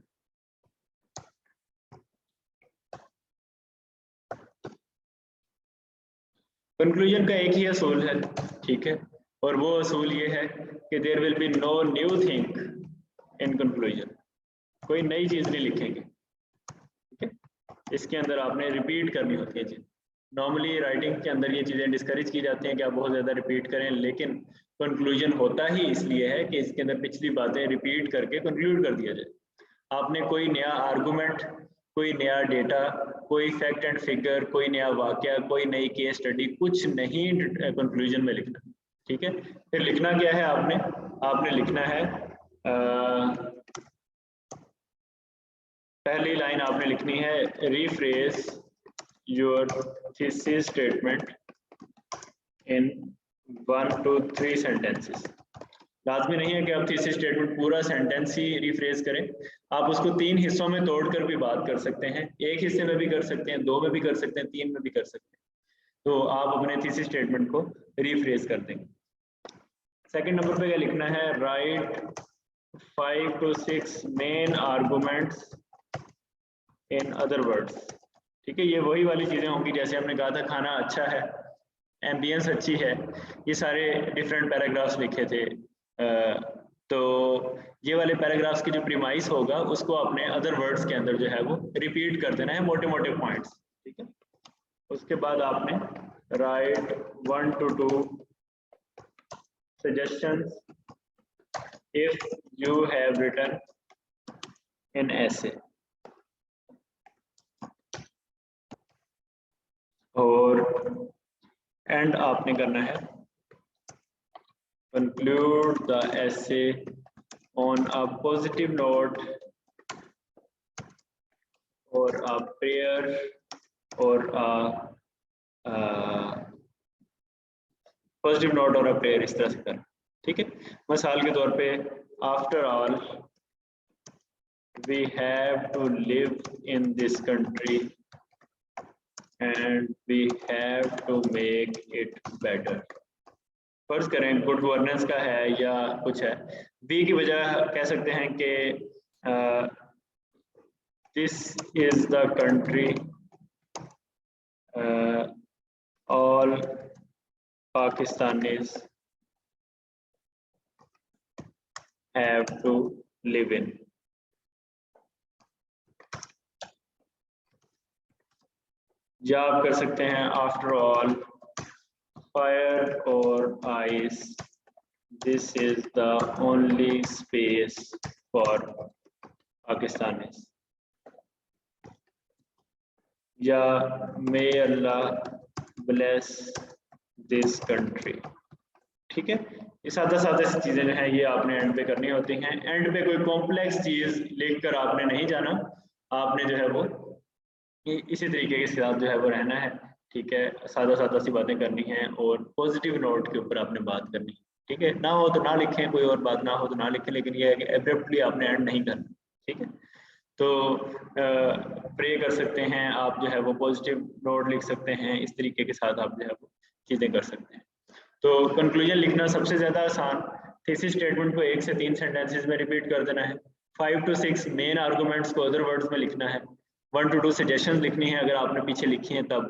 कंक्लूजन का एक ही असूल है, ठीक है। और वो असूल ये है कि there will be no new thing in conclusion. कोई नई चीज़ नहीं लिखेंगे, ठीक है। इसके अंदर आपने रिपीट करनी होती है चीज़। नॉर्मली राइटिंग के अंदर ये चीज़ें डिस्करेज की जाती हैं कि आप बहुत ज़्यादा रिपीट करें, लेकिन कंक्लूजन होता ही इसलिए है कि इसके अंदर पिछली बातें रिपीट करके कंक्लूड कर दिया जाए। आपने कोई नया आर्गूमेंट, कोई नया डेटा, कोई फैक्ट एंड फिगर, कोई नया वाकया, कोई नई केस स्टडी, कुछ नहीं कंक्लूजन में लिखना, ठीक है। फिर लिखना क्या है आपने लिखना है पहली लाइन आपने लिखनी है, rephrase your thesis statement in 1 to 3 sentences. लाजमी नहीं है कि आप थीसिस स्टेटमेंट पूरा सेंटेंस ही रिफ्रेज करें, आप उसको 3 हिस्सों में तोड़कर भी बात कर सकते हैं। एक हिस्से में भी कर सकते हैं, 2 में भी कर सकते हैं, 3 में भी कर सकते हैं। तो आप अपने थीसिस स्टेटमेंट को रीफ्रेज कर देंगे। सेकंड नंबर पे क्या लिखना है, right 5 to 6 main arguments in other words. ठीक है, ये वही वाली चीजें होंगी जैसे हमने कहा था खाना अच्छा है, एम्बियंस अच्छी है, ये सारे डिफरेंट पैराग्राफ्स लिखे थे। तो ये वाले पैराग्राफ्स की जो प्रीमाइस होगा उसको अपने अदर वर्ड्स के अंदर जो है वो रिपीट कर देना है, मोटे मोटे पॉइंट्स। ठीक है, उसके बाद आपने right 1 to 2 suggestions if you have written an essay, और एंड आपने करना है conclude the essay on a positive note or a prayer or a positive note और अ प्रेयर, इस तरह से करना। ठीक है, मिसाल के तौर पे after all we have to live in this country and we have to make it better. फर्ज करें गुड गवर्नेंस का है या कुछ है, बी की वजह कह सकते हैं कि this is the country all Pakistanis have to live in। या आप कर सकते हैं आफ्टर ऑल फायर और ice this is the only space for Pakistanis, या मे अल्लाह ब्लेस दिस कंट्री। ठीक है, ये सादा सादा सी चीजें जो हैं ये आपने एंड पे करनी होती हैं। एंड पे कोई कॉम्प्लेक्स चीज लिखकर आपने नहीं जाना, आपने जो है वो इसी तरीके के साथ जो है वो रहना है। ठीक है, सादा सादा सी बातें करनी है और पॉजिटिव नोट के ऊपर आपने बात करनी है। ठीक है, ना हो तो ना लिखें, कोई और बात ना हो तो ना लिखें, लेकिन ये है कि एब्रप्टली आपने एंड नहीं करना। ठीक है, तो प्रे कर सकते हैं आप, जो है वो पॉजिटिव नोट लिख सकते हैं, इस तरीके के साथ आप जो है वो चीजें कर सकते हैं। तो कंक्लूजन लिखना सबसे ज्यादा आसान, थीसिस स्टेटमेंट को 1 से 3 सेंटेंसेस में रिपीट कर देना है। 5 to 6 मेन आर्गुमेंट्स को अदर वर्ड्स में लिखना है। 1 to 2 सजेशंस लिखनी है अगर आपने पीछे लिखी है तब,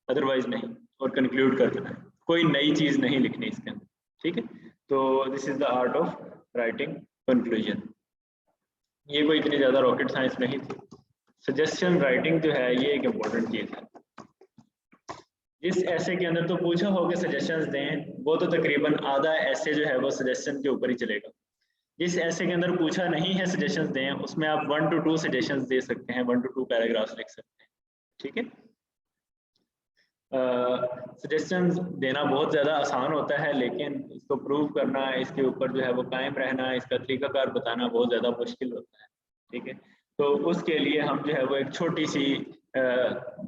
अदरवाइज नहीं, और कंक्लूड कर देना है, कोई नई चीज नहीं लिखनी इसके अंदर। ठीक है, तो this is the art of writing conclusion. ये कोई इतनी ज्यादा रॉकेट साइंस नहीं थी। सजेशन राइटिंग जो है ये एक इम्पोर्टेंट चीज है। जिस ऐसे के अंदर तो पूछा होगा सजेशंस दें, वो तो तकरीबन आधा ऐसे जो है वो सजेशन के ऊपर ही चलेगा। जिस ऐसे के अंदर पूछा नहीं है सजेशंस दें, उसमें आप 1 to 2 सजेशंस दे सकते हैं, 1 to 2 पैराग्राफ्स लिख सकते हैं। ठीक है, सजेशंस देना बहुत ज़्यादा आसान होता है, लेकिन इसको प्रूव करना, इसके ऊपर जो है वो कायम रहना, इसका तरीकाकार बताना बहुत ज़्यादा मुश्किल होता है। ठीक है, तो उसके लिए हम जो है वो एक छोटी सी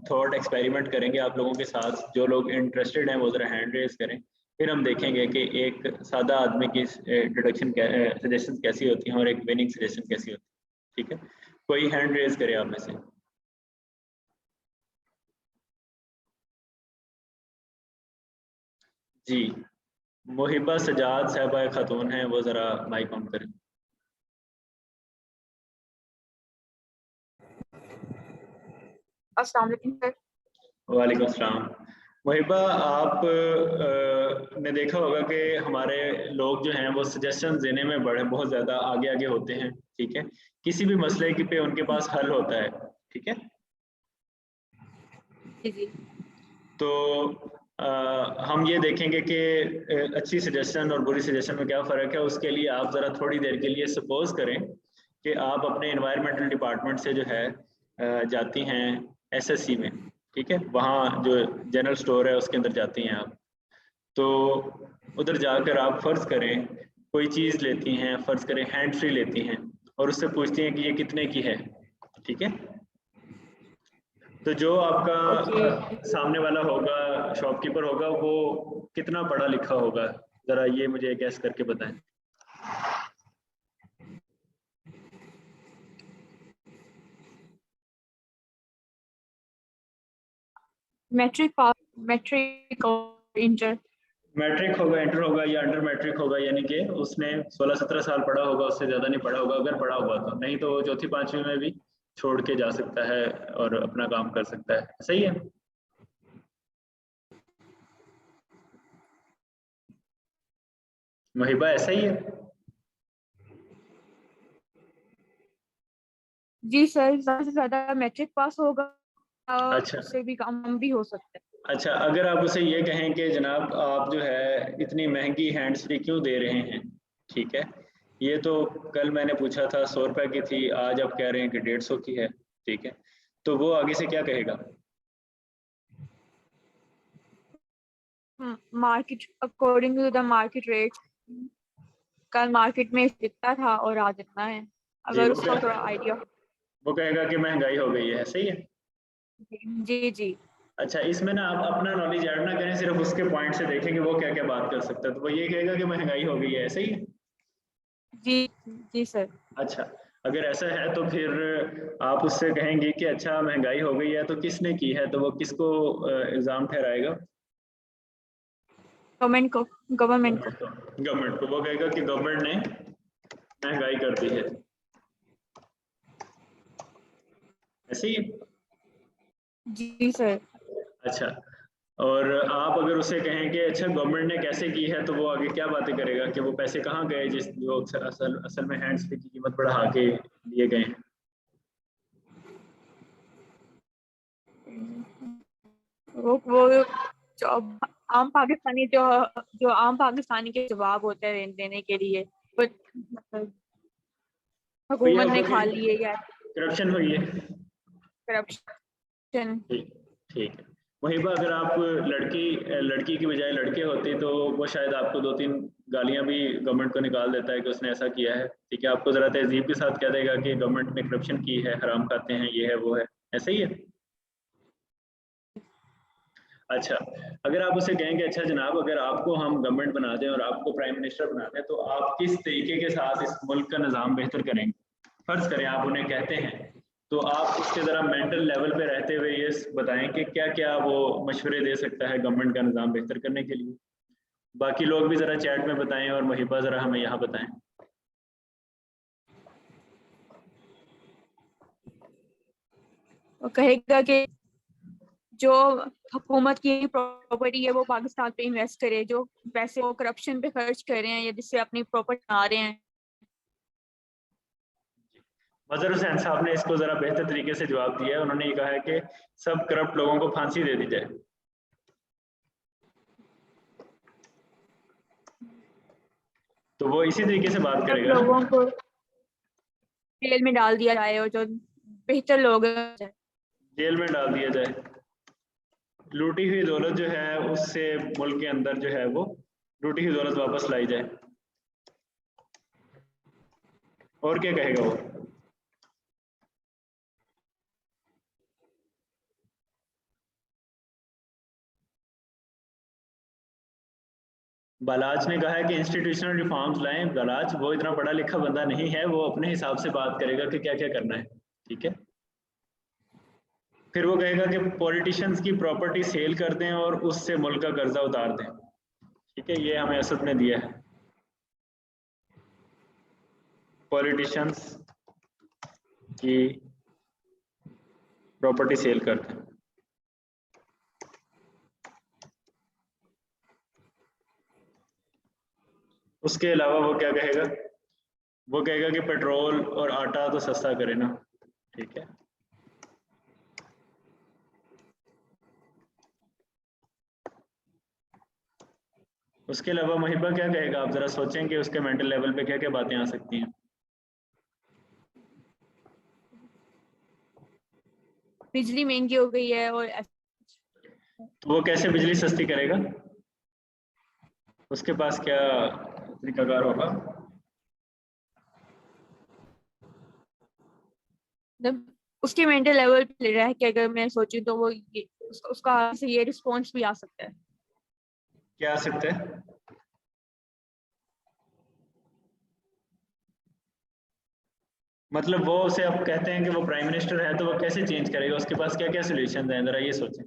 थॉट एक्सपेरिमेंट करेंगे आप लोगों के साथ। जो लोग इंटरेस्टेड हैं वो ज़रा हैंड रेज करें, फिर हम देखेंगे कि एक सादा आदमी की इंट्रोडक्शन सजेशन कैसी होती है और एक विनिंग सजेशन कैसी होती है। ठीक है, कोई हैंड रेज करे आप में से। जी, मुहिबा सजाद साहबा खातून हैं, वो ज़रा माइक ऑन करें। अस्सलाम वालेकुम सर। वालेकुम अस्सलाम। मुहिबा, आप ने देखा होगा कि हमारे लोग जो हैं वो सजेशन देने में बहुत ज़्यादा आगे आगे होते हैं। ठीक है, किसी भी मसले की पे उनके पास हल होता है। ठीक है, जी तो हम ये देखेंगे कि अच्छी सजेशन और बुरी सजेशन में क्या फ़र्क है। उसके लिए आप ज़रा थोड़ी देर के लिए सपोज करें कि आप अपने एनवायरमेंटल डिपार्टमेंट से जो है जाती हैं एसएससी में। ठीक है, वहाँ जो जनरल स्टोर है उसके अंदर जाती हैं आप, तो उधर जाकर आप फ़र्ज़ करें कोई चीज़ लेती हैं, फ़र्ज़ करें हैंड फ्री लेती हैं, और उससे पूछती हैं कि ये कितने की है। ठीक है, तो जो आपका सामने वाला होगा, शॉपकीपर होगा, वो कितना पढ़ा लिखा होगा, जरा ये मुझे गैस करके बताएं। मैट्रिक और इंटर। मैट्रिक होगा, इंटर होगा या अंडर मैट्रिक होगा, यानी कि उसने 16-17 साल पढ़ा होगा, उससे ज़्यादा नहीं पढ़ा होगा अगर पढ़ा हुआ तो, नहीं तो वो चौथी पांचवी में भी छोड़ के जा सकता है और अपना काम कर सकता है। सही है? महिबा ऐसा ही है? जी सर, ज़्यादा से ज़्यादा मैट्रिक पास होगा, अच्छा उससे भी कम भी हो सकता है। अच्छा, अगर आप उसे ये कहें कि जनाब आप जो है इतनी महंगी हैंड्स फ्री क्यों दे रहे हैं, ठीक है, ये तो कल मैंने पूछा था 100 रुपए की थी, आज आप कह रहे हैं कि 150 की है, ठीक है, तो वो आगे से क्या कहेगा? Market, according to the market rate, कल मार्केट में इतना था और आज इतना है, अगर उसका थोड़ा आइडिया। वो कहेगा कि महंगाई हो गई है। सही है? जी जी। अच्छा, इसमें ना आप अपना नॉलेज ऐड ना करें, सिर्फ उसके पॉइंट से देखें कि वो क्या क्या बात कर सकता है, तो वो ये कहेगा कि महंगाई हो गई है। सही है? जी जी सर। अच्छा, अगर ऐसा है तो फिर आप उससे कहेंगे कि अच्छा महंगाई हो गई है तो किसने की है, तो वो किसको इल्जाम ठहराएगा? गवर्नमेंट को। गवर्नमेंट को वो कहेगा कि गवर्नमेंट ने महंगाई कर दी है। ऐसे ही? जी सर। अच्छा, और आप अगर उसे कहें कि अच्छा गवर्नमेंट ने कैसे की है, तो वो आगे क्या बातें करेगा कि वो पैसे कहाँ गए जिस जो असल में हैंड्स फ्री की कीमत बढ़ा के लिए गए हैं? वो जो आम पाकिस्तानी जो आम पाकिस्तानी के जवाब होते हैं देने के लिए, मतलब हुकूमत ने खा लिए या करप्शन हुई है। करप्शन। ठीक ठीक है। वहीं पर अगर आप लड़की की बजाय लड़के होते तो वो शायद आपको 2-3 गालियां भी गवर्नमेंट को निकाल देता है कि उसने ऐसा किया है, ठीक है, आपको जरा तहजीब के साथ कह देगा कि गवर्नमेंट ने करप्शन की है, हराम खाते हैं, ये है वो है। ऐसा ही है? अच्छा, अगर आप उसे कहेंगे अच्छा जनाब अगर आपको हम गवर्नमेंट बना दें और आपको प्राइम मिनिस्टर बना दें तो आप किस तरीके के साथ इस मुल्क का निज़ाम बेहतर करेंगे, फर्ज करें आप उन्हें कहते हैं, तो आप उसके ज़रा मेंटल लेवल पे रहते हुए ये बताएं कि क्या क्या वो मशवरे दे सकता है गवर्नमेंट का निज़ाम बेहतर करने के लिए। बाकी लोग भी ज़रा चैट में बताएं और महिबा ज़रा हमें यहाँ बताएं। वो कहेगा कि जो हुकूमत की प्रॉपर्टी है वो पाकिस्तान पे इन्वेस्ट करे, जो पैसे वो करप्शन पे खर्च कर रहे हैं या जिससे अपनी प्रॉपर्टी बना रहे हैं। मजहर हुसैन साहब ने इसको जरा बेहतर तरीके से जवाब दिया है, उन्होंने ये कहा है कि सब करप्ट लोगों को फांसी दे दी जाए। तो वो इसी तरीके से बात करेगा ना? लोगों को जेल में डाल दिया जाए और जो बेहतर लोग हैं जेल में डाल दिया जाए, लूटी हुई दौलत जो है उससे मुल्क के अंदर जो है वो लूटी हुई दौलत वापस लाई जाए। और क्या कहेगा वो? बालाज ने कहा है कि इंस्टीट्यूशनल रिफॉर्म्स लाएं। बालाज वो इतना पढ़ा लिखा बंदा नहीं है, वो अपने हिसाब से बात करेगा कि क्या क्या करना है, ठीक है। फिर वो कहेगा कि पॉलिटिशियंस की प्रॉपर्टी सेल कर दें और उससे मुल्क का कर्जा उतार दें, ठीक है, ये हमें असद ने दिया है। पॉलिटिशियंस की प्रॉपर्टी सेल कर दें। उसके अलावा वो क्या कहेगा? वो कहेगा कि पेट्रोल और आटा तो सस्ता करे ना, ठीक है। उसके अलावा महिबा क्या कहेगा? आप जरा सोचें कि उसके मेंटल लेवल पे क्या क्या बातें आ सकती हैं। बिजली महंगी हो गई है और तो वो कैसे बिजली सस्ती करेगा? उसके पास क्या तरीकाकार होगा? उसके मेंटल लेवल पे रह के अगर मैं सोचूं तो वो उसका से ये रिस्पॉन्स भी आ सकता है। क्या आ सकता है? मतलब वो उसे अब कहते हैं कि वो प्राइम मिनिस्टर है तो वो कैसे चेंज करेगा, उसके पास क्या क्या सोल्यूशन है, जरा ये सोचें।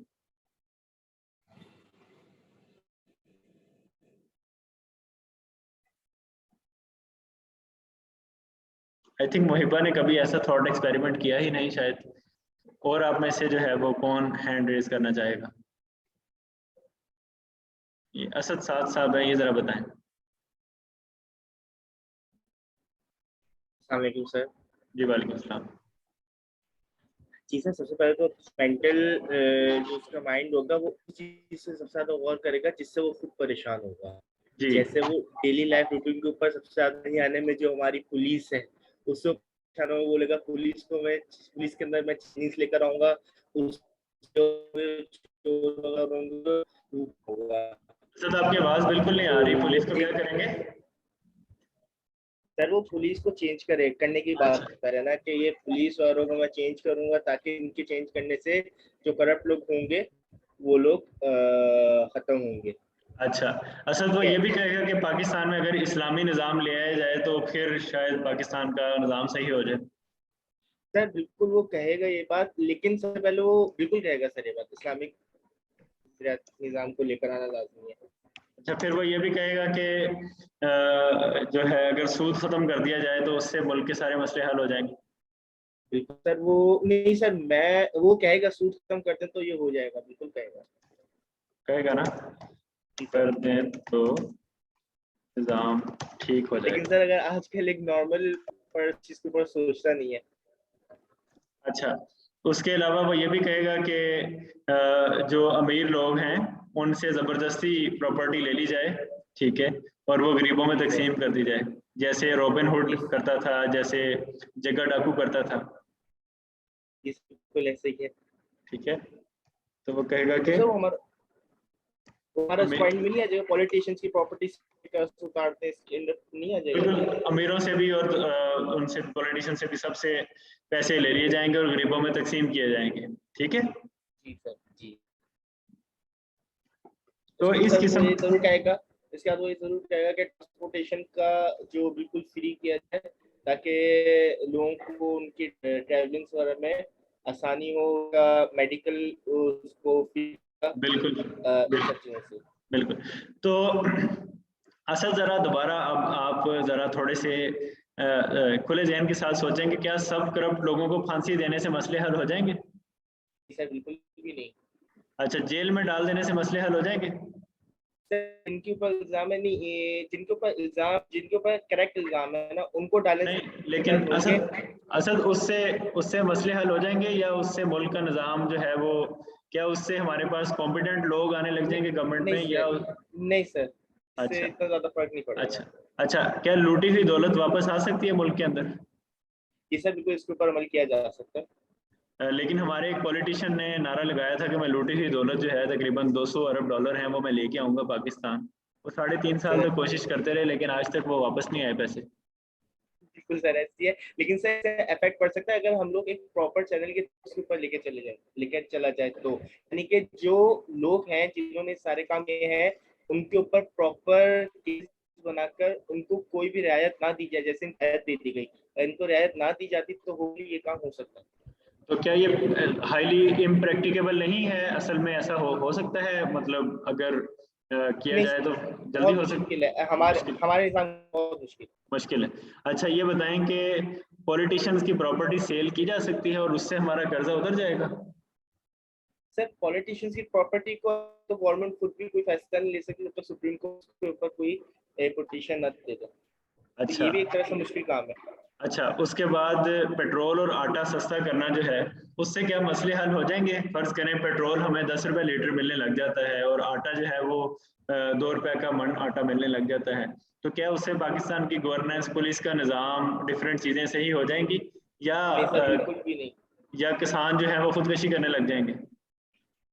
आई थिंक मुहिबा ने कभी ऐसा थॉट एक्सपेरिमेंट किया ही नहीं शायद। और आप में से जो है वो कौन हैंड रेज करना चाहेगा? ये असद साहब है, ये जरा बताएं। अस्सलाम वालेकुम सर। जी वालेकुम अस्सलाम। जी सर, सबसे पहले तो मेंटल जो उसका माइंड होगा वो उस चीज से सबसे ज्यादा गौर करेगा जिससे वो खुद परेशान होगा। जी जैसे वो डेली लाइफ रूटीन के ऊपर सबसे ज्यादा नहीं आने में जो हमारी पुलिस है उससे परेशान होगा, बोलेगा पुलिस के अंदर मैं चीज लेकर आऊंगा, उस होगा। असद आपकी आवाज बिल्कुल नहीं आ रही, पुलिस को क्या करेंगे? सर वो पुलिस को चेंज करने की बात कर रहे हैं ना कि ये पुलिस वालों को मैं चेंज करूंगा ताकि इनके चेंज करने से जो करप्ट लोग होंगे वो लोग खत्म होंगे। अच्छा, असद वो ये भी कहेगा कि पाकिस्तान में अगर इस्लामी निज़ाम ले आया जाए तो फिर शायद पाकिस्तान का निज़ाम सही हो जाए। सर बिल्कुल वो कहेगा ये बात, लेकिन सबसे पहले वो बिल्कुल कहेगा सर ये बात, इस्लामिक निज़ाम को लेकर आना लाजमी है। अच्छा, फिर वो ये भी कहेगा कि जो है अगर सूद खत्म कर दिया जाए तो उससे मुल्क के सारे मसले हल हो जाएंगे। बिल्कुल सर, वो नहीं सर, वो कहेगा सूद खत्म कर दें तो ये हो जाएगा, बिल्कुल कहेगा ना, कर दें तो निज़ाम ठीक हो जाएगा। लेकिन सर अगर आजकल एक नॉर्मल पर चीज के ऊपर सोचता नहीं है। अच्छा, उसके अलावा वो ये भी कहेगा कि जो अमीर लोग हैं उनसे ज़बरदस्ती प्रॉपर्टी ले ली जाए, ठीक है, और वो गरीबों में तकसीम कर दी जाए, जैसे रॉबिन हुड करता था, जैसे जग्गा डाकू करता था। बिल्कुल ऐसे ही है। ठीक है, तो वो कहेगा कि तो हमारा पॉइंट में नहीं आ जाएगा, पॉलिटिशियंस की प्रॉपर्टी उतारते नहीं आ जाएगा। बिल्कुल, अमीरों से भी और उनसे पॉलिटिशियन से भी सबसे पैसे ले लिए जाएंगे और गरीबों में तकसीम किए जाएंगे। ठीक है जी सर जी। तो इस किस्म ये जरूर कहेगा, इसके बाद वो ये जरूर कहेगा कि ट्रांसपोर्टेशन का जो बिल्कुल फ्री किया जाए ताकि लोगों को उनकी ट्रैवलिंग वगैरह में आसानी हो, मेडिकल उसको फ्री। बिल्कुल बिल्कुल। तो असद जरा दोबारा अब आप जरा थोड़े से खुले जहन के साथ सोचें कि क्या सब करप्ट लोगों को फांसी देने से मसले हल हो जाएंगे? सर बिल्कुल भी नहीं। अच्छा, जेल में डाल देने से मसले हल हो जाएंगे? जिनके ऊपर इल्जाम है नहीं, जिनके ऊपर करेक्ट इल्जाम है ना उनको डालने नहीं, लेकिन असद उससे मसले हल हो जाएंगे या उससे मुल्क का निज़ाम जो है वो, क्या उससे हमारे पास कॉम्पिटेंट लोग आने लग जाएंगे गवर्नमेंट में या नहीं सर, अच्छा, इतना ज्यादा फर्क नहीं पड़ेगा। अच्छा, क्या लूटी हुई दौलत वापस आ सकती है मुल्क के अंदर? ये सर बिल्कुल इसके ऊपर अमल किया जा सकता है। लेकिन हमारे एक पॉलिटिशियन ने नारा लगाया था कि मैं लूटी हुई दौलत जो है तकरीबन 200 अरब डॉलर है वो मैं लेके आऊंगा पाकिस्तान। वो 3.5 साल तक कोशिश करते रहे लेकिन आज तक वो वापस नहीं आए पैसे। बिल्कुल सर ऐसी है, लेकिन सर इफेक्ट पड़ सकता है अगर हम लोग एक प्रॉपर चैनल के ऊपर लेके चला जाए तो, यानी कि जो लोग हैं जिन्होंने सारे काम किए हैं उनके ऊपर प्रॉपर केस बनाकर उनको कोई भी रियायत ना दी जाए, जैसे रियायत दे दी गई, इनको रियायत ना दी जाती तो होली ये काम हो सकता है। तो क्या ये हाईली इम्प्रैक्टिकेबल नहीं है? असल में ऐसा हो सकता है, मतलब अगर किया जाए तो जल्दी हो सकती है। हमारे हिसाब बहुत मुश्किल है। अच्छा, ये बताएं कि पॉलिटिशियंस की प्रॉपर्टी सेल की जा सकती है और उससे हमारा कर्जा उतर जाएगा? सर पॉलिटिशियंस की प्रॉपर्टी को तो गवर्नमेंट खुद भी कोई फैसला नहीं ले सकती जब तक सुप्रीम कोर्ट के ऊपर कोई पिटीशन न दे दे। अच्छा, ये भी एक तरह से मुश्किल काम है। अच्छा, उसके बाद पेट्रोल और आटा सस्ता करना जो है उससे क्या मसले हल हो जाएंगे? फर्ज करें पेट्रोल हमें 10 रुपए लीटर मिलने लग जाता है और आटा जो है वो 2 रुपए का मन आटा मिलने लग जाता है, तो क्या उससे पाकिस्तान की गवर्नेंस, पुलिस का निज़ाम, डिफरेंट चीज़ें सही हो जाएंगी या बिल्कुल भी नहीं, या किसान जो है वो खुदकुशी करने लग जाएंगे?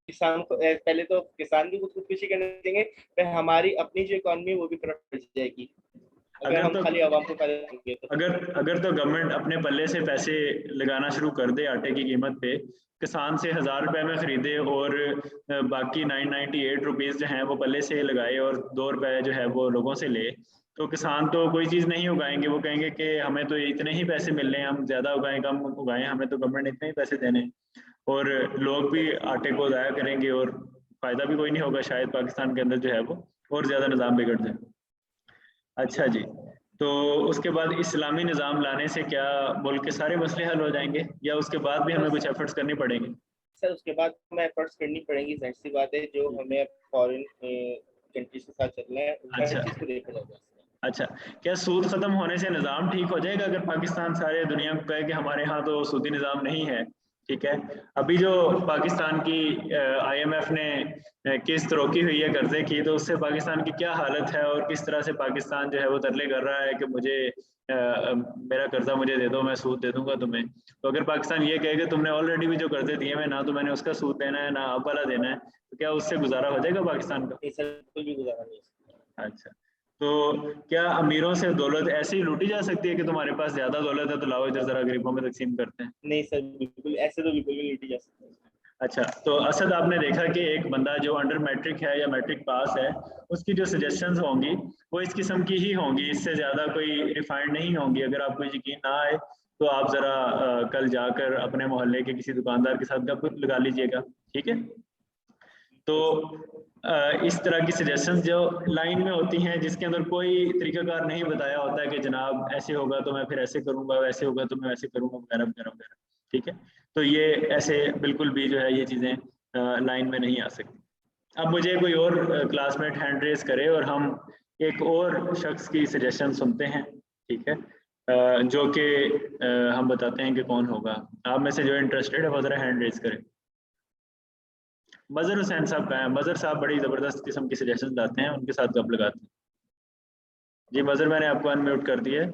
किसान को पहले तो किसान भी खुदकुशी करने देंगे, फिर हमारी अपनी जो इकोनॉमी है वो भी करप्ट हो जाएगी अगर हम खाली आवाम को अगर तो गवर्नमेंट अपने पल्ले से पैसे लगाना शुरू कर दे आटे की कीमत पे, किसान से 1000 रुपए में खरीदे और बाकी 998 रुपीज़ जो हैं वो पल्ले से लगाए और 2 रुपए जो है वो लोगों से ले, तो किसान तो कोई चीज़ नहीं उगाएंगे। वो कहेंगे कि हमें तो इतने ही पैसे मिल रहे हैं, हम ज़्यादा उगाएं कम उगाएं, हमें तो गवर्नमेंट इतने ही पैसे देने, और लोग भी आटे को ज़ाया करेंगे और फ़ायदा भी कोई नहीं होगा शायद पाकिस्तान के अंदर जो है वो, और ज़्यादा निज़ाम बिगड़ जाए। अच्छा जी, तो उसके बाद इस्लामी निज़ाम लाने से क्या मुल्क के सारे मसले हल हो जाएंगे या उसके बाद भी हमें कुछ एफर्ट्स करनी पड़ेंगे? सर उसके बाद हमें एफर्ट्स करनी पड़ेंगी, जाहिर सी बात है, जो हमें फॉरेन कंट्रीज के साथ चलना है, हर अच्छा। चीज़ को देखा जाएगा। अच्छा, क्या सूद खत्म होने से निज़ाम ठीक हो जाएगा अगर पाकिस्तान सारे दुनिया को कहे कि हमारे यहाँ तो सूदी निज़ाम नहीं है? ठीक है, अभी जो पाकिस्तान की IMF ने किस्त रोकी हुई है कर्जे की, तो उससे पाकिस्तान की क्या हालत है और किस तरह से पाकिस्तान जो है वो तरले कर रहा है कि मुझे मेरा कर्जा मुझे दे दो, मैं सूद दे दूंगा तुम्हें। तो अगर पाकिस्तान ये कहे कि तुमने ऑलरेडी भी जो कर्जे दिए हैं ना तो मैंने उसका सूद देना है ना अब वाला देना है, तो क्या उससे गुजारा हो जाएगा पाकिस्तान का? नहीं सर, कोई भी गुजारा नहीं है। अच्छा, तो क्या अमीरों से दौलत ऐसे ही लूटी जा सकती है कि तुम्हारे पास ज्यादा दौलत है तो लाओ इधर जरा गरीबों में तकसीम करते हैं? नहीं सर, बिल्कुल ऐसे तो बिल्कुल भी लूटी जा सकती है। अच्छा, तो असद आपने देखा कि एक बंदा जो अंडर मैट्रिक है या मैट्रिक पास है, उसकी जो सजेशंस होंगी वो इस किस्म की ही होंगी, इससे ज़्यादा कोई रिफाइंड नहीं होंगी। अगर आपको यकीन ना आए तो आप ज़रा कल जाकर अपने मोहल्ले के किसी दुकानदार के साथ गप लगा लीजिएगा, ठीक है? तो इस तरह की सजेशंस जो लाइन में होती हैं जिसके अंदर कोई तरीकाकार नहीं बताया होता है कि जनाब ऐसे होगा तो मैं फिर ऐसे करूँगा, वैसे होगा तो मैं वैसे करूँगा, वगैरह वगैरह वगैरह, ठीक है? तो ये ऐसे बिल्कुल भी जो है ये चीज़ें लाइन में नहीं आ सकती। अब मुझे कोई और क्लासमेट हैंड रेज करे और हम एक और शख्स की सजेशन सुनते हैं, ठीक है? जो कि हम बताते हैं कि कौन होगा। आप में से जो इंटरेस्टेड है वो ज़रा हैंड रेज करें। मजहर हुसैन साहब का है। मजहर साहब बड़ी ज़बरदस्त किस्म की सजेशन लाते हैं, उनके साथ गप लगाते हैं। जी मजहर, मैंने आपको अनम्यूट कर दिया है।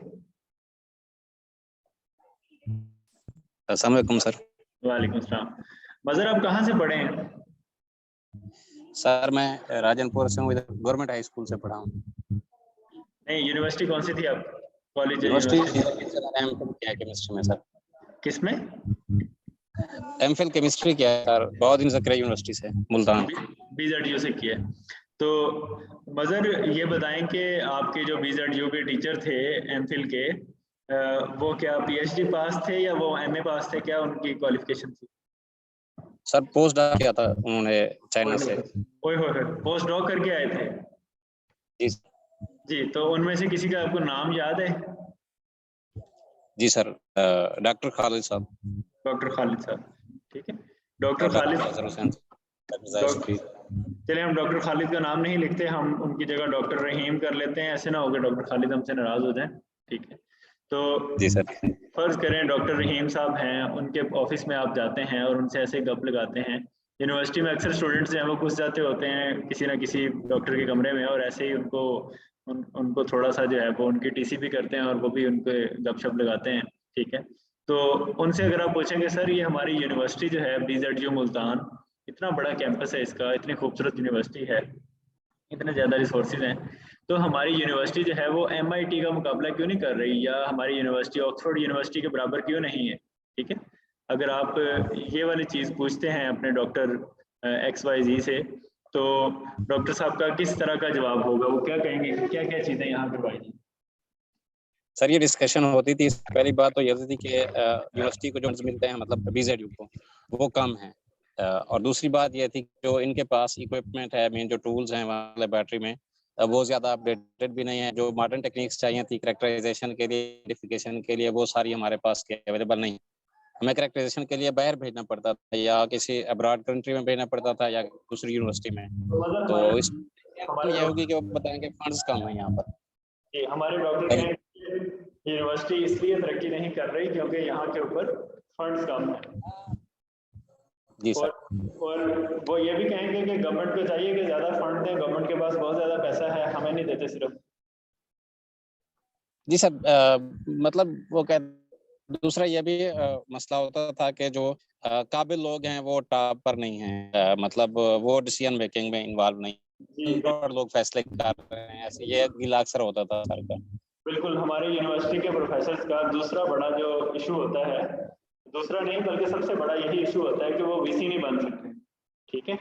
अस्सलाम वालेकुम सर। वालेकुम सलाम। मजहर, आप कहाँ से पढ़े हैं? सर मैं राजनपुर से हूँ, इधर गवर्नमेंट हाई स्कूल से पढ़ा हूँ। नहीं, यूनिवर्सिटी कौन सी थी आप? कॉलेज यूनिवर्सिटी क्या केमिस्ट्री में सर। किसमें? एमफिल केमिस्ट्री किया है सर, बहुत दिन से यूनिवर्सिटी से मुल्तान। BZU से किया है। तो मजहर ये बताएं कि आपके जो BZU के टीचर थे एमफिल के, वो क्या PhD पास थे या वो MA पास थे? क्या उनकी क्वालिफिकेशन थी? सर पोस्ट डॉक किया था उन्होंने चाइना से। ओए होए, पोस्ट डॉक करके आए थे? जी जी, तो उनमें से किसी का आपको नाम याद है? जी सर, डॉक्टर खालिद साहब। डॉक्टर खालिद साहब, ठीक है। डॉक्टर खालिद, चलिए हम डॉक्टर खालिद का नाम नहीं लिखते, हम उनकी जगह डॉक्टर रहीम कर लेते हैं। ऐसे ना हो कि डॉक्टर खालिद हमसे नाराज हो जाएं, ठीक है? तो जी सर, फर्ज करें डॉक्टर रहीम साहब हैं, उनके ऑफिस में आप जाते हैं और उनसे ऐसे गप लगाते हैं। यूनिवर्सिटी में अक्सर स्टूडेंट्स हैं वो घुस जाते होते हैं किसी ना किसी डॉक्टर के कमरे में और ऐसे ही उनको थोड़ा सा जो है वो उनकी TC भी करते हैं और वो भी उनके गपशप लगाते हैं, ठीक है? तो उनसे अगर आप पूछेंगे सर ये हमारी यूनिवर्सिटी जो है BZU मुल्तान, इतना बड़ा कैंपस है इसका, इतनी खूबसूरत यूनिवर्सिटी है, इतने ज़्यादा रिसोर्सेज हैं, तो हमारी यूनिवर्सिटी जो है वो MIT का मुकाबला क्यों नहीं कर रही, या हमारी यूनिवर्सिटी ऑक्सफोर्ड यूनिवर्सिटी के बराबर क्यों नहीं है, ठीक है? अगर आप ये वाली चीज़ पूछते हैं अपने डॉक्टर XYZ से, तो डॉक्टर साहब का किस तरह का जवाब होगा? वो क्या कहेंगे, क्या क्या चीज़ें यहाँ करवाई जाए? सर ये डिस्कशन होती थी। पहली बात तो ये थी कि यूनिवर्सिटी को जो मिलते हैं मतलब BZU को वो कम है, और दूसरी बात ये थी जो इनके पास इक्विपमेंट है, मेन जो टूल्स हैं वहाँ बैटरी में वो ज़्यादा अपडेटेड भी नहीं है। जो मॉडर्न टेक्निक्स चाहिए थी कैरेक्टराइजेशन के लिए, आइडेंटिफिकेशन के लिए, वो सारी हमारे पास अवेलेबल नहीं। हमें कैरेक्टराइजेशन के लिए बाहर भेजना पड़ता था या किसी अब्रॉड कंट्री में भेजना पड़ता था या दूसरी यूनिवर्सिटी में। तो इस ये होगी कि वो बताएंगे फंड्स कम है यहाँ पर। जी, हमारे डॉक्टर यूनिवर्सिटी इसलिए तरक्की नहीं कर रही क्योंकि यहाँ के ऊपर फंड्स कम है। जी सर। और वो ये भी कहेंगे कि गवर्नमेंट को चाहिए कि ज्यादा फंड दें, गवर्नमेंट के पास बहुत ज्यादा पैसा है, हमें नहीं देते सिर्फ। जी सर, मतलब वो दूसरा ये भी मसला होता था कि जो काबिल लोग हैं वो टॉप पर नहीं हैं, मतलब वो डिसीजन मेकिंग में इन्वॉल्व नहीं, और लोग फैसले कर रहे हैं, ऐसे ये गिला अक्सर होता था सर का। बिल्कुल, हमारे यूनिवर्सिटी के प्रोफेसर्स का दूसरा बड़ा जो इशू होता है, दूसरा नहीं बल्कि सबसे बड़ा यही इशू होता है कि वो VC नहीं बन सकते, ठीक है?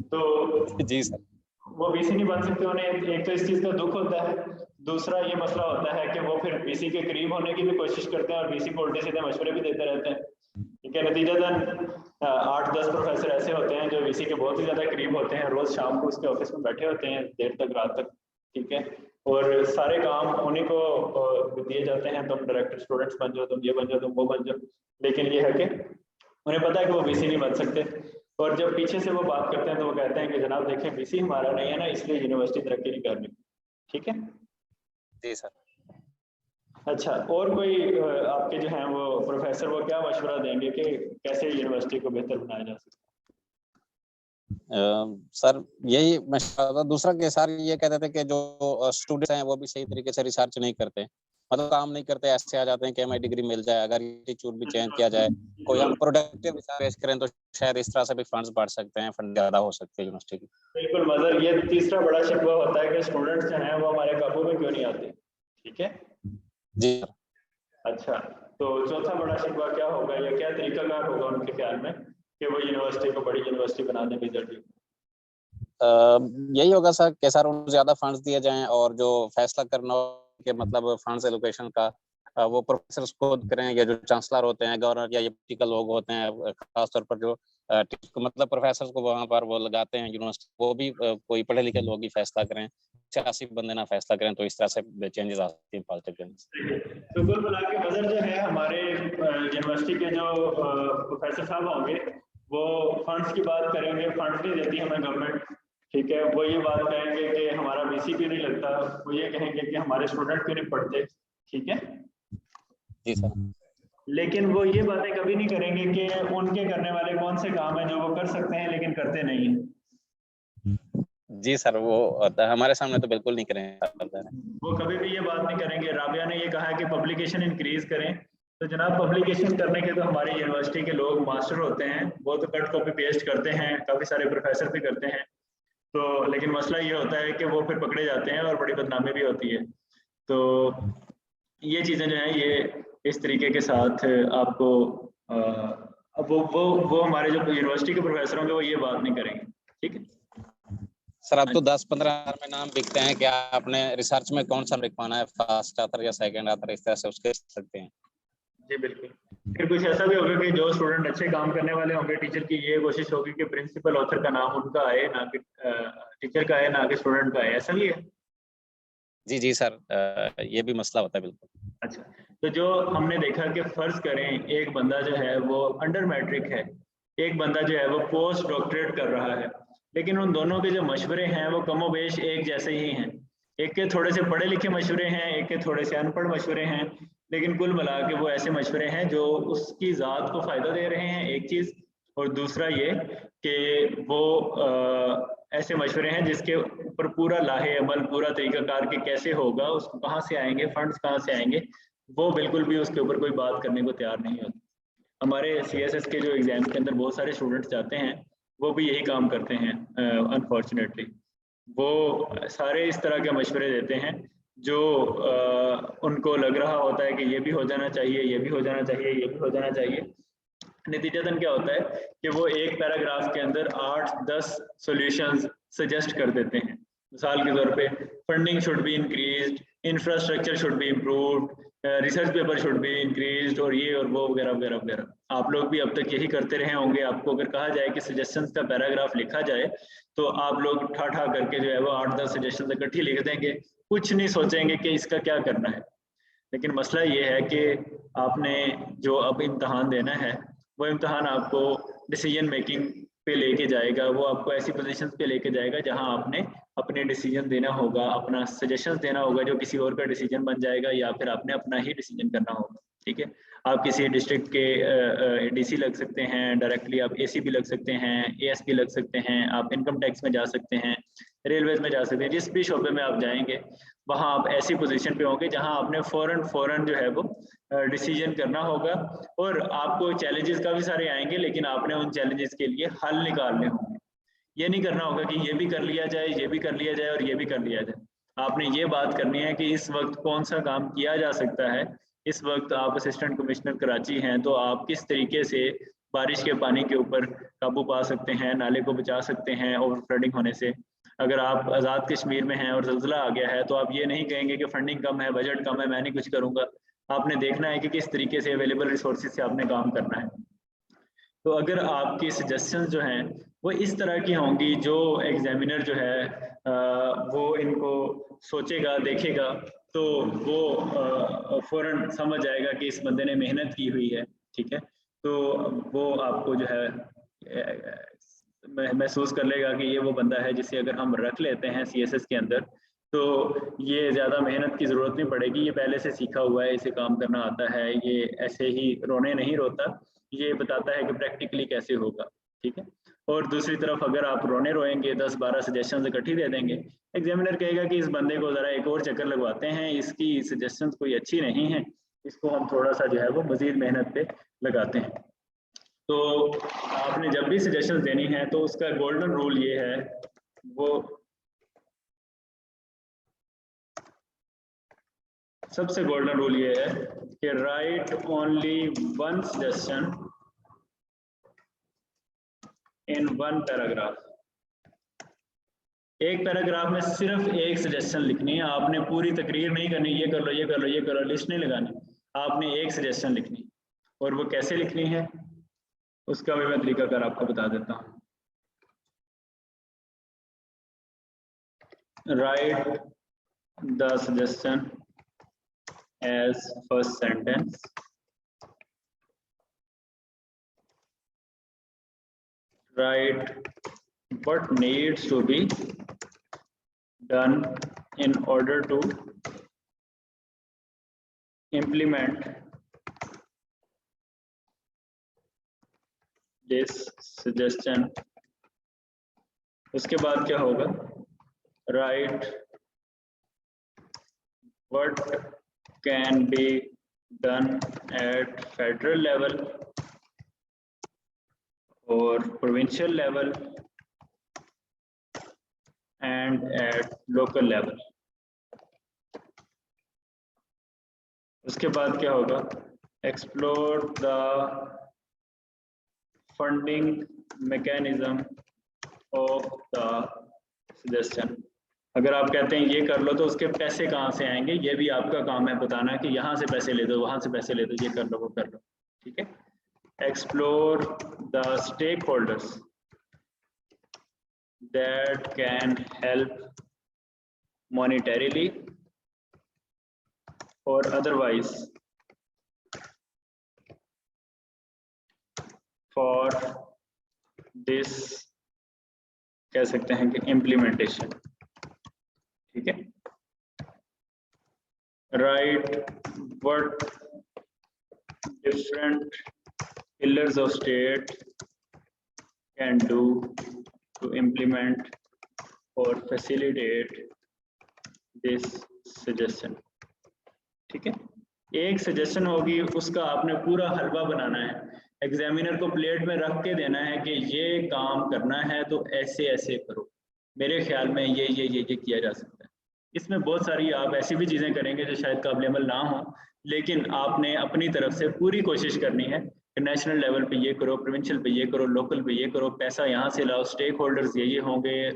तो जी सर, वो VC नहीं बन सकते, उन्हें एक तो इस चीज़ का दुख होता है, दूसरा ये मसला होता है कि वो फिर VC के करीब होने की भी कोशिश करते हैं और VC को उल्टे सीधे मशवरे भी देते रहते हैं, ठीक है? नतीजतन 8-10 प्रोफेसर ऐसे होते हैं जो VC के बहुत ही ज़्यादा करीब होते हैं, रोज़ शाम को उसके ऑफिस में बैठे होते हैं देर तक, रात तक, ठीक है? और सारे काम उन्हीं को दिए जाते हैं, तुम डायरेक्टर स्टूडेंट्स बन जाओ, तुम ये बन जाओ, तुम वो बन जाओ। लेकिन ये है कि उन्हें पता है कि वो वीसी नहीं बन सकते, और जब पीछे से वो बात करते हैं तो वो कहते हैं कि जनाब देखें वीसी हमारा नहीं है ना, इसलिए यूनिवर्सिटी तरक्की नहीं कर रही। ठीक है जी सर। अच्छा, और कोई आपके जो हैं वो प्रोफेसर वो क्या मशवरा देंगे कि कैसे यूनिवर्सिटी को बेहतर बनाया जा सकता है? सर यही मैं दूसरा के सर ये कहते थे कि जो स्टूडेंट्स हैं वो भी सही तरीके से रिसर्च नहीं करते, मतलब काम नहीं करते, ऐसे आ जाते हैं कि हमें डिग्री मिल जाए। अगर इंस्टीट्यूट भी चेंज किया जाए, कोई हम प्रोडक्टिव रिसर्च पेश करें तो शायद इस तरह से भी फंड्स बढ़ सकते हैं, फंड ज्यादा हो सकते हैं यूनिवर्सिटी की। बिल्कुल मदर, ये तीसरा बड़ा शिकवा होता है कि स्टूडेंट्स जो हैं वो हमारे काबू में क्यों नहीं आते। ठीक है जी। अच्छा, तो चौथा बड़ा शिकवा क्या होगा या क्या तरीकाकार होगा उनके ख्याल में कि वो यूनिवर्सिटी को बड़ी यूनिवर्सिटी बना दें रिजल्ट? यही होगा सर कि सर उनको ज्यादा फंड्स दिए जाएं, और जो फैसला करना हो कि मतलब फंड्स एलोकेशन का वो प्रोफेसर्स खुद करें, या जो चांसलर होते हैं, गवर्नर या ये पॉलिटिकल लोग होते हैं, खासतौर पर जो मतलब प्रोफेसर्स को वहाँ पर वो लगाते हैं यूनिवर्सिटी, वो भी कोई पढ़े लिखे लोग ही फैसला करें, सियासी बंदे ना फैसला करें, तो इस तरह से चेंजेस आ सकते हैं, पॉजिटिव चेंजेस। तो कुल मिला के मदर जो है हमारे यूनिवर्सिटी के जो प्रोफेसर साहब होंगे वो फंड्स की बात करेंगे, फंड्स नहीं देती हमें गवर्नमेंट। ठीक है, वो ये बात कहेंगे कि हमारा वीसी क्यों नहीं लगता, वो ये कहेंगे कि हमारे स्टूडेंट क्यों नहीं पढ़ते। ठीक है जी सर। लेकिन वो ये बातें कभी नहीं करेंगे कि उनके करने वाले कौन से काम हैं जो वो कर सकते हैं लेकिन करते नहीं हैं। जी सर, वो हमारे सामने तो बिल्कुल नहीं करेंगे, वो कभी भी ये बात नहीं करेंगे। राबिया ने ये कहा है कि पब्लिकेशन इंक्रीज करें, तो जनाब पब्लिकेशन करने के तो हमारी यूनिवर्सिटी के लोग मास्टर होते हैं, वो तो कट कॉपी पेस्ट करते हैं, काफ़ी सारे प्रोफेसर भी करते हैं। तो लेकिन मसला ये होता है कि वो फिर पकड़े जाते हैं और बड़ी बदनामी भी होती है। तो ये चीज़ें जो हैं ये इस तरीके के साथ आपको वो हमारे जो यूनिवर्सिटी के प्रोफेसर होंगे वो ये बात नहीं करेंगे। ठीक है सर। अब तो 10-15 हज़ार में नाम बिकते हैं कि आपने रिसर्च में कौन सा लिखवाना है, फर्स्ट ऑथर या सेकंड ऑथर, इस तरह से उसके सकते हैं। जी बिल्कुल। फिर कुछ ऐसा भी होगा कि जो स्टूडेंट अच्छे काम करने वाले होंगे, टीचर की ये कोशिश होगी कि प्रिंसिपल ऑथर का नाम उनका आए, ना कि टीचर का आए, ना कि स्टूडेंट का आए। ऐसा भी है? जी सर, ये भी मसला होता है बिल्कुल। अच्छा, तो जो हमने देखा कि फर्ज करें एक बंदा जो है वो अंडर मैट्रिक है, एक बंदा जो है वो पोस्ट डॉक्टरेट कर रहा है, लेकिन उन दोनों के जो मशवरे हैं वो कमोबेश एक जैसे ही हैं। एक के थोड़े से पढ़े लिखे मशवरे हैं, एक के थोड़े से अनपढ़ मशवरे हैं, लेकिन कुल मिला के वो ऐसे मशवरे हैं जो उसकी ज़ात को फ़ायदा दे रहे हैं, एक चीज़। और दूसरा ये कि वो ऐसे मशवरे हैं जिसके ऊपर पूरा लाहे अमल, पूरा तरीकाकार के कैसे होगा, उसको कहाँ से आएंगे, फंड्स कहाँ से आएंगे, वो बिल्कुल भी उसके ऊपर कोई बात करने को तैयार नहीं होती। हमारे CSS के जो एग्जाम के अंदर बहुत सारे स्टूडेंट्स जाते हैं, वो भी यही काम करते हैं। अनफॉर्चुनेटली वो सारे इस तरह के मशवरे देते हैं जो उनको लग रहा होता है कि ये भी हो जाना चाहिए, ये भी हो जाना चाहिए, ये भी हो जाना चाहिए। नतीजतन क्या होता है कि वो एक पैराग्राफ के अंदर 8-10 सॉल्यूशंस सजेस्ट कर देते हैं। मिसाल के तौर पे funding should be increased, infrastructure should be improved, research paper should be increased, और ये और वो वगैरह वगैरह वगैरह। आप लोग भी अब तक यही करते रहे होंगे। आपको अगर कहा जाए कि सजेशंस का पैराग्राफ लिखा जाए तो आप लोग ठा करके जो है वो 8-10 सजेशन इकट्ठी लिख देंगे, कुछ नहीं सोचेंगे कि इसका क्या करना है। लेकिन मसला ये है कि आपने जो अब इम्तहान देना है वो इम्तहान आपको डिसीजन मेकिंग पे लेके जाएगा, वो आपको ऐसी पोजीशंस पे लेके जाएगा जहां आपने अपने डिसीजन देना होगा, अपना सजेशंस देना होगा जो किसी और का डिसीजन बन जाएगा, या फिर आपने अपना ही डिसीजन करना होगा। ठीक है, आप किसी डिस्ट्रिक्ट के DC लग सकते हैं, डायरेक्टली आप AC भी लग सकते हैं, ASP लग सकते हैं, आप इनकम टैक्स में जा सकते हैं, रेलवेज में जा सकते हैं। जिस भी शोबे में आप जाएंगे वहाँ आप ऐसी पोजीशन पे होंगे जहाँ आपने फ़ौरन जो है वो डिसीजन करना होगा, और आपको चैलेंजेस काफ़ी सारे आएंगे, लेकिन आपने उन चैलेंजेस के लिए हल निकालने होंगे। ये नहीं करना होगा कि ये भी कर लिया जाए, ये भी कर लिया जाए और ये भी कर लिया जाए। आपने ये बात करनी है कि इस वक्त कौन सा काम किया जा सकता है। इस वक्त आप असिस्टेंट कमिश्नर कराची हैं, तो आप किस तरीके से बारिश के पानी के ऊपर काबू पा सकते हैं, नाले को बचा सकते हैं ओवर फ्लडिंग होने से। अगर आप आज़ाद कश्मीर में हैं और ज़ल्ज़ला आ गया है तो आप ये नहीं कहेंगे कि फंडिंग कम है, बजट कम है, मैं नहीं कुछ करूँगा। आपने देखना है कि किस तरीके से अवेलेबल रिसोर्सेज से आपने काम करना है। तो अगर आपकी सजेशंस जो हैं वो इस तरह की होंगी जो एग्जामिनर जो है वो इनको सोचेगा देखेगा तो वो फौरन समझ जाएगा कि इस बंदे ने मेहनत की हुई है, ठीक है। तो वो आपको जो है महसूस कर लेगा कि ये वो बंदा है जिसे अगर हम रख लेते हैं CSS के अंदर तो ये ज़्यादा मेहनत की ज़रूरत नहीं पड़ेगी, ये पहले से सीखा हुआ है, इसे काम करना आता है, ये ऐसे ही रोने नहीं रोता, ये बताता है कि प्रैक्टिकली कैसे होगा, ठीक है। और दूसरी तरफ अगर आप रोने रोएंगे 10-12 सजेशंस इकट्ठी दे देंगे, एग्जामिनर कहेगा कि इस बंदे को ज़रा एक और चक्कर लगवाते हैं, इसकी सजेशंस कोई अच्छी नहीं है, इसको हम थोड़ा सा जो है वो मज़ीद मेहनत पे लगाते हैं। तो आपने जब भी सजेशंस देनी है तो उसका गोल्डन रूल ये है, वो सबसे गोल्डन रूल ये है कि right only one suggestion in one paragraph. एक पैराग्राफ में सिर्फ एक सजेशन लिखनी है, आपने पूरी तकरीर नहीं करनी, ये कर लो ये कर लो ये कर लो, लिस्ट नहीं लगानी, आपने एक सजेशन लिखनी। और वो कैसे लिखनी है उसका भी मैं तरीकाकार आपको बता देता हूँ। Right the suggestion as first sentence, write what needs to be done in order to implement this suggestion। उसके बाद क्या होगा, write what can be done at federal level or provincial level and at local level। उसके बाद क्या होगा, explore the funding mechanism of the suggestion। अगर आप कहते हैं ये कर लो तो उसके पैसे कहाँ से आएंगे, ये भी आपका काम है बताना कि यहाँ से पैसे ले दो, वहां से पैसे ले दो, ये कर लो वो कर लो, ठीक है। Explore the stakeholders that can help monetarily और अदरवाइज फॉर दिस, कह सकते हैं कि इम्प्लीमेंटेशन, ठीक है। Right what different pillars of state can do to implement और फैसिलिटेट दिस सजेशन, ठीक है। एक सजेशन होगी, उसका आपने पूरा हलवा बनाना है, एग्जामिनर को प्लेट में रख के देना है कि ये काम करना है तो ऐसे ऐसे करो, मेरे ख्याल में ये किया जा सकता है। इसमें बहुत सारी आप ऐसी भी चीज़ें करेंगे जो शायद काबिल ना हो, लेकिन आपने अपनी तरफ से पूरी कोशिश करनी है कि नेशनल लेवल पे ये करो, प्रोविंशियल पे ये करो, लोकल पे ये करो, पैसा यहाँ से लाओ, स्टेक होल्डर्स ये होंगे,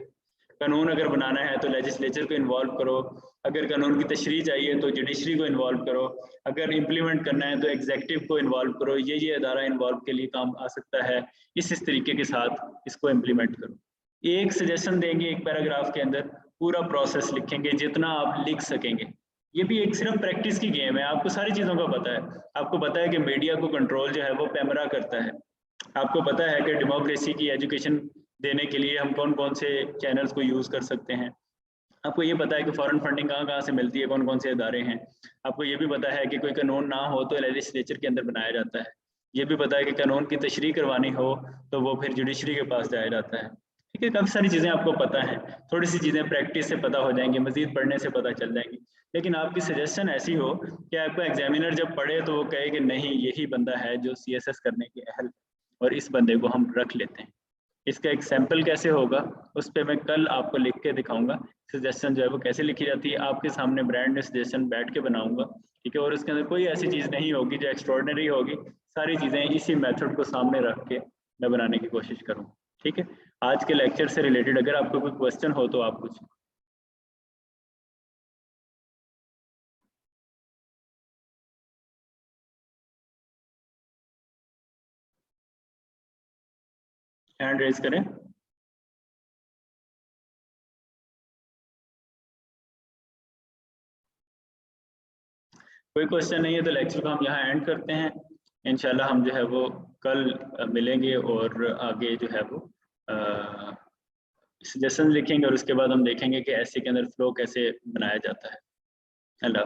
कानून अगर बनाना है तो लेजिस्लेचर को इन्वॉल्व करो, अगर कानून की तशरीह चाहिए तो जुडिशरी को इन्वॉल्व करो, अगर इम्प्लीमेंट करना है तो एग्जीक्यूटिव को इन्वॉल्व करो, ये अदारा इन्वॉल्व के लिए काम आ सकता है, इस तरीके के साथ इसको इम्प्लीमेंट करो। एक सजेशन देंगे एक पैराग्राफ के अंदर, पूरा प्रोसेस लिखेंगे जितना आप लिख सकेंगे। ये भी एक सिर्फ प्रैक्टिस की गेम है, आपको सारी चीज़ों का पता है, आपको पता है कि मीडिया को कंट्रोल जो है वो पैमरा करता है, आपको पता है कि डेमोक्रेसी की एजुकेशन देने के लिए हम कौन कौन से चैनल्स को यूज़ कर सकते हैं, आपको ये पता है कि फॉरेन फंडिंग कहाँ कहाँ से मिलती है, कौन कौन से इदारे हैं, आपको ये भी पता है कि कोई कानून ना हो तो लेजिस्लेचर के अंदर बनाया जाता है, ये भी पता है कि कानून की तशरीह करवानी हो तो वो फिर जुडिशरी के पास जाया जाता है, ठीक है। काफ़ी सारी चीज़ें आपको पता है, थोड़ी सी चीज़ें प्रैक्टिस से पता हो जाएंगी, मजीद पढ़ने से पता चल जाएंगी, लेकिन आपकी सजेशन ऐसी हो कि आपको एग्जामिनर जब पढ़े तो वो कहे कि नहीं यही बंदा है जो CSS करने के अहल, और इस बंदे को हम रख लेते हैं। इसका एक सैंपल कैसे होगा उस पर मैं कल आपको लिख के दिखाऊंगा, सजेशन जो है वो कैसे लिखी जाती है, आपके सामने ब्रांड सजेशन बैठ के बनाऊंगा, ठीक है। और उसके अंदर कोई ऐसी चीज़ नहीं होगी जो एक्स्ट्रॉर्डिनरी होगी, सारी चीज़ें इसी मेथड को सामने रख के मैं बनाने की कोशिश करूँगा, ठीक है। आज के लेक्चर से रिलेटेड अगर आपको कोई क्वेश्चन हो तो आप पूछें। हैंड रेज करें। कोई क्वेश्चन नहीं है तो लेक्चर को हम यहाँ एंड करते हैं। इंशाल्लाह हम जो है वो कल मिलेंगे और आगे जो है वो सजेशन लिखेंगे और उसके बाद हम देखेंगे कि ऐसे के अंदर फ्लो कैसे बनाया जाता है। अल्लाह।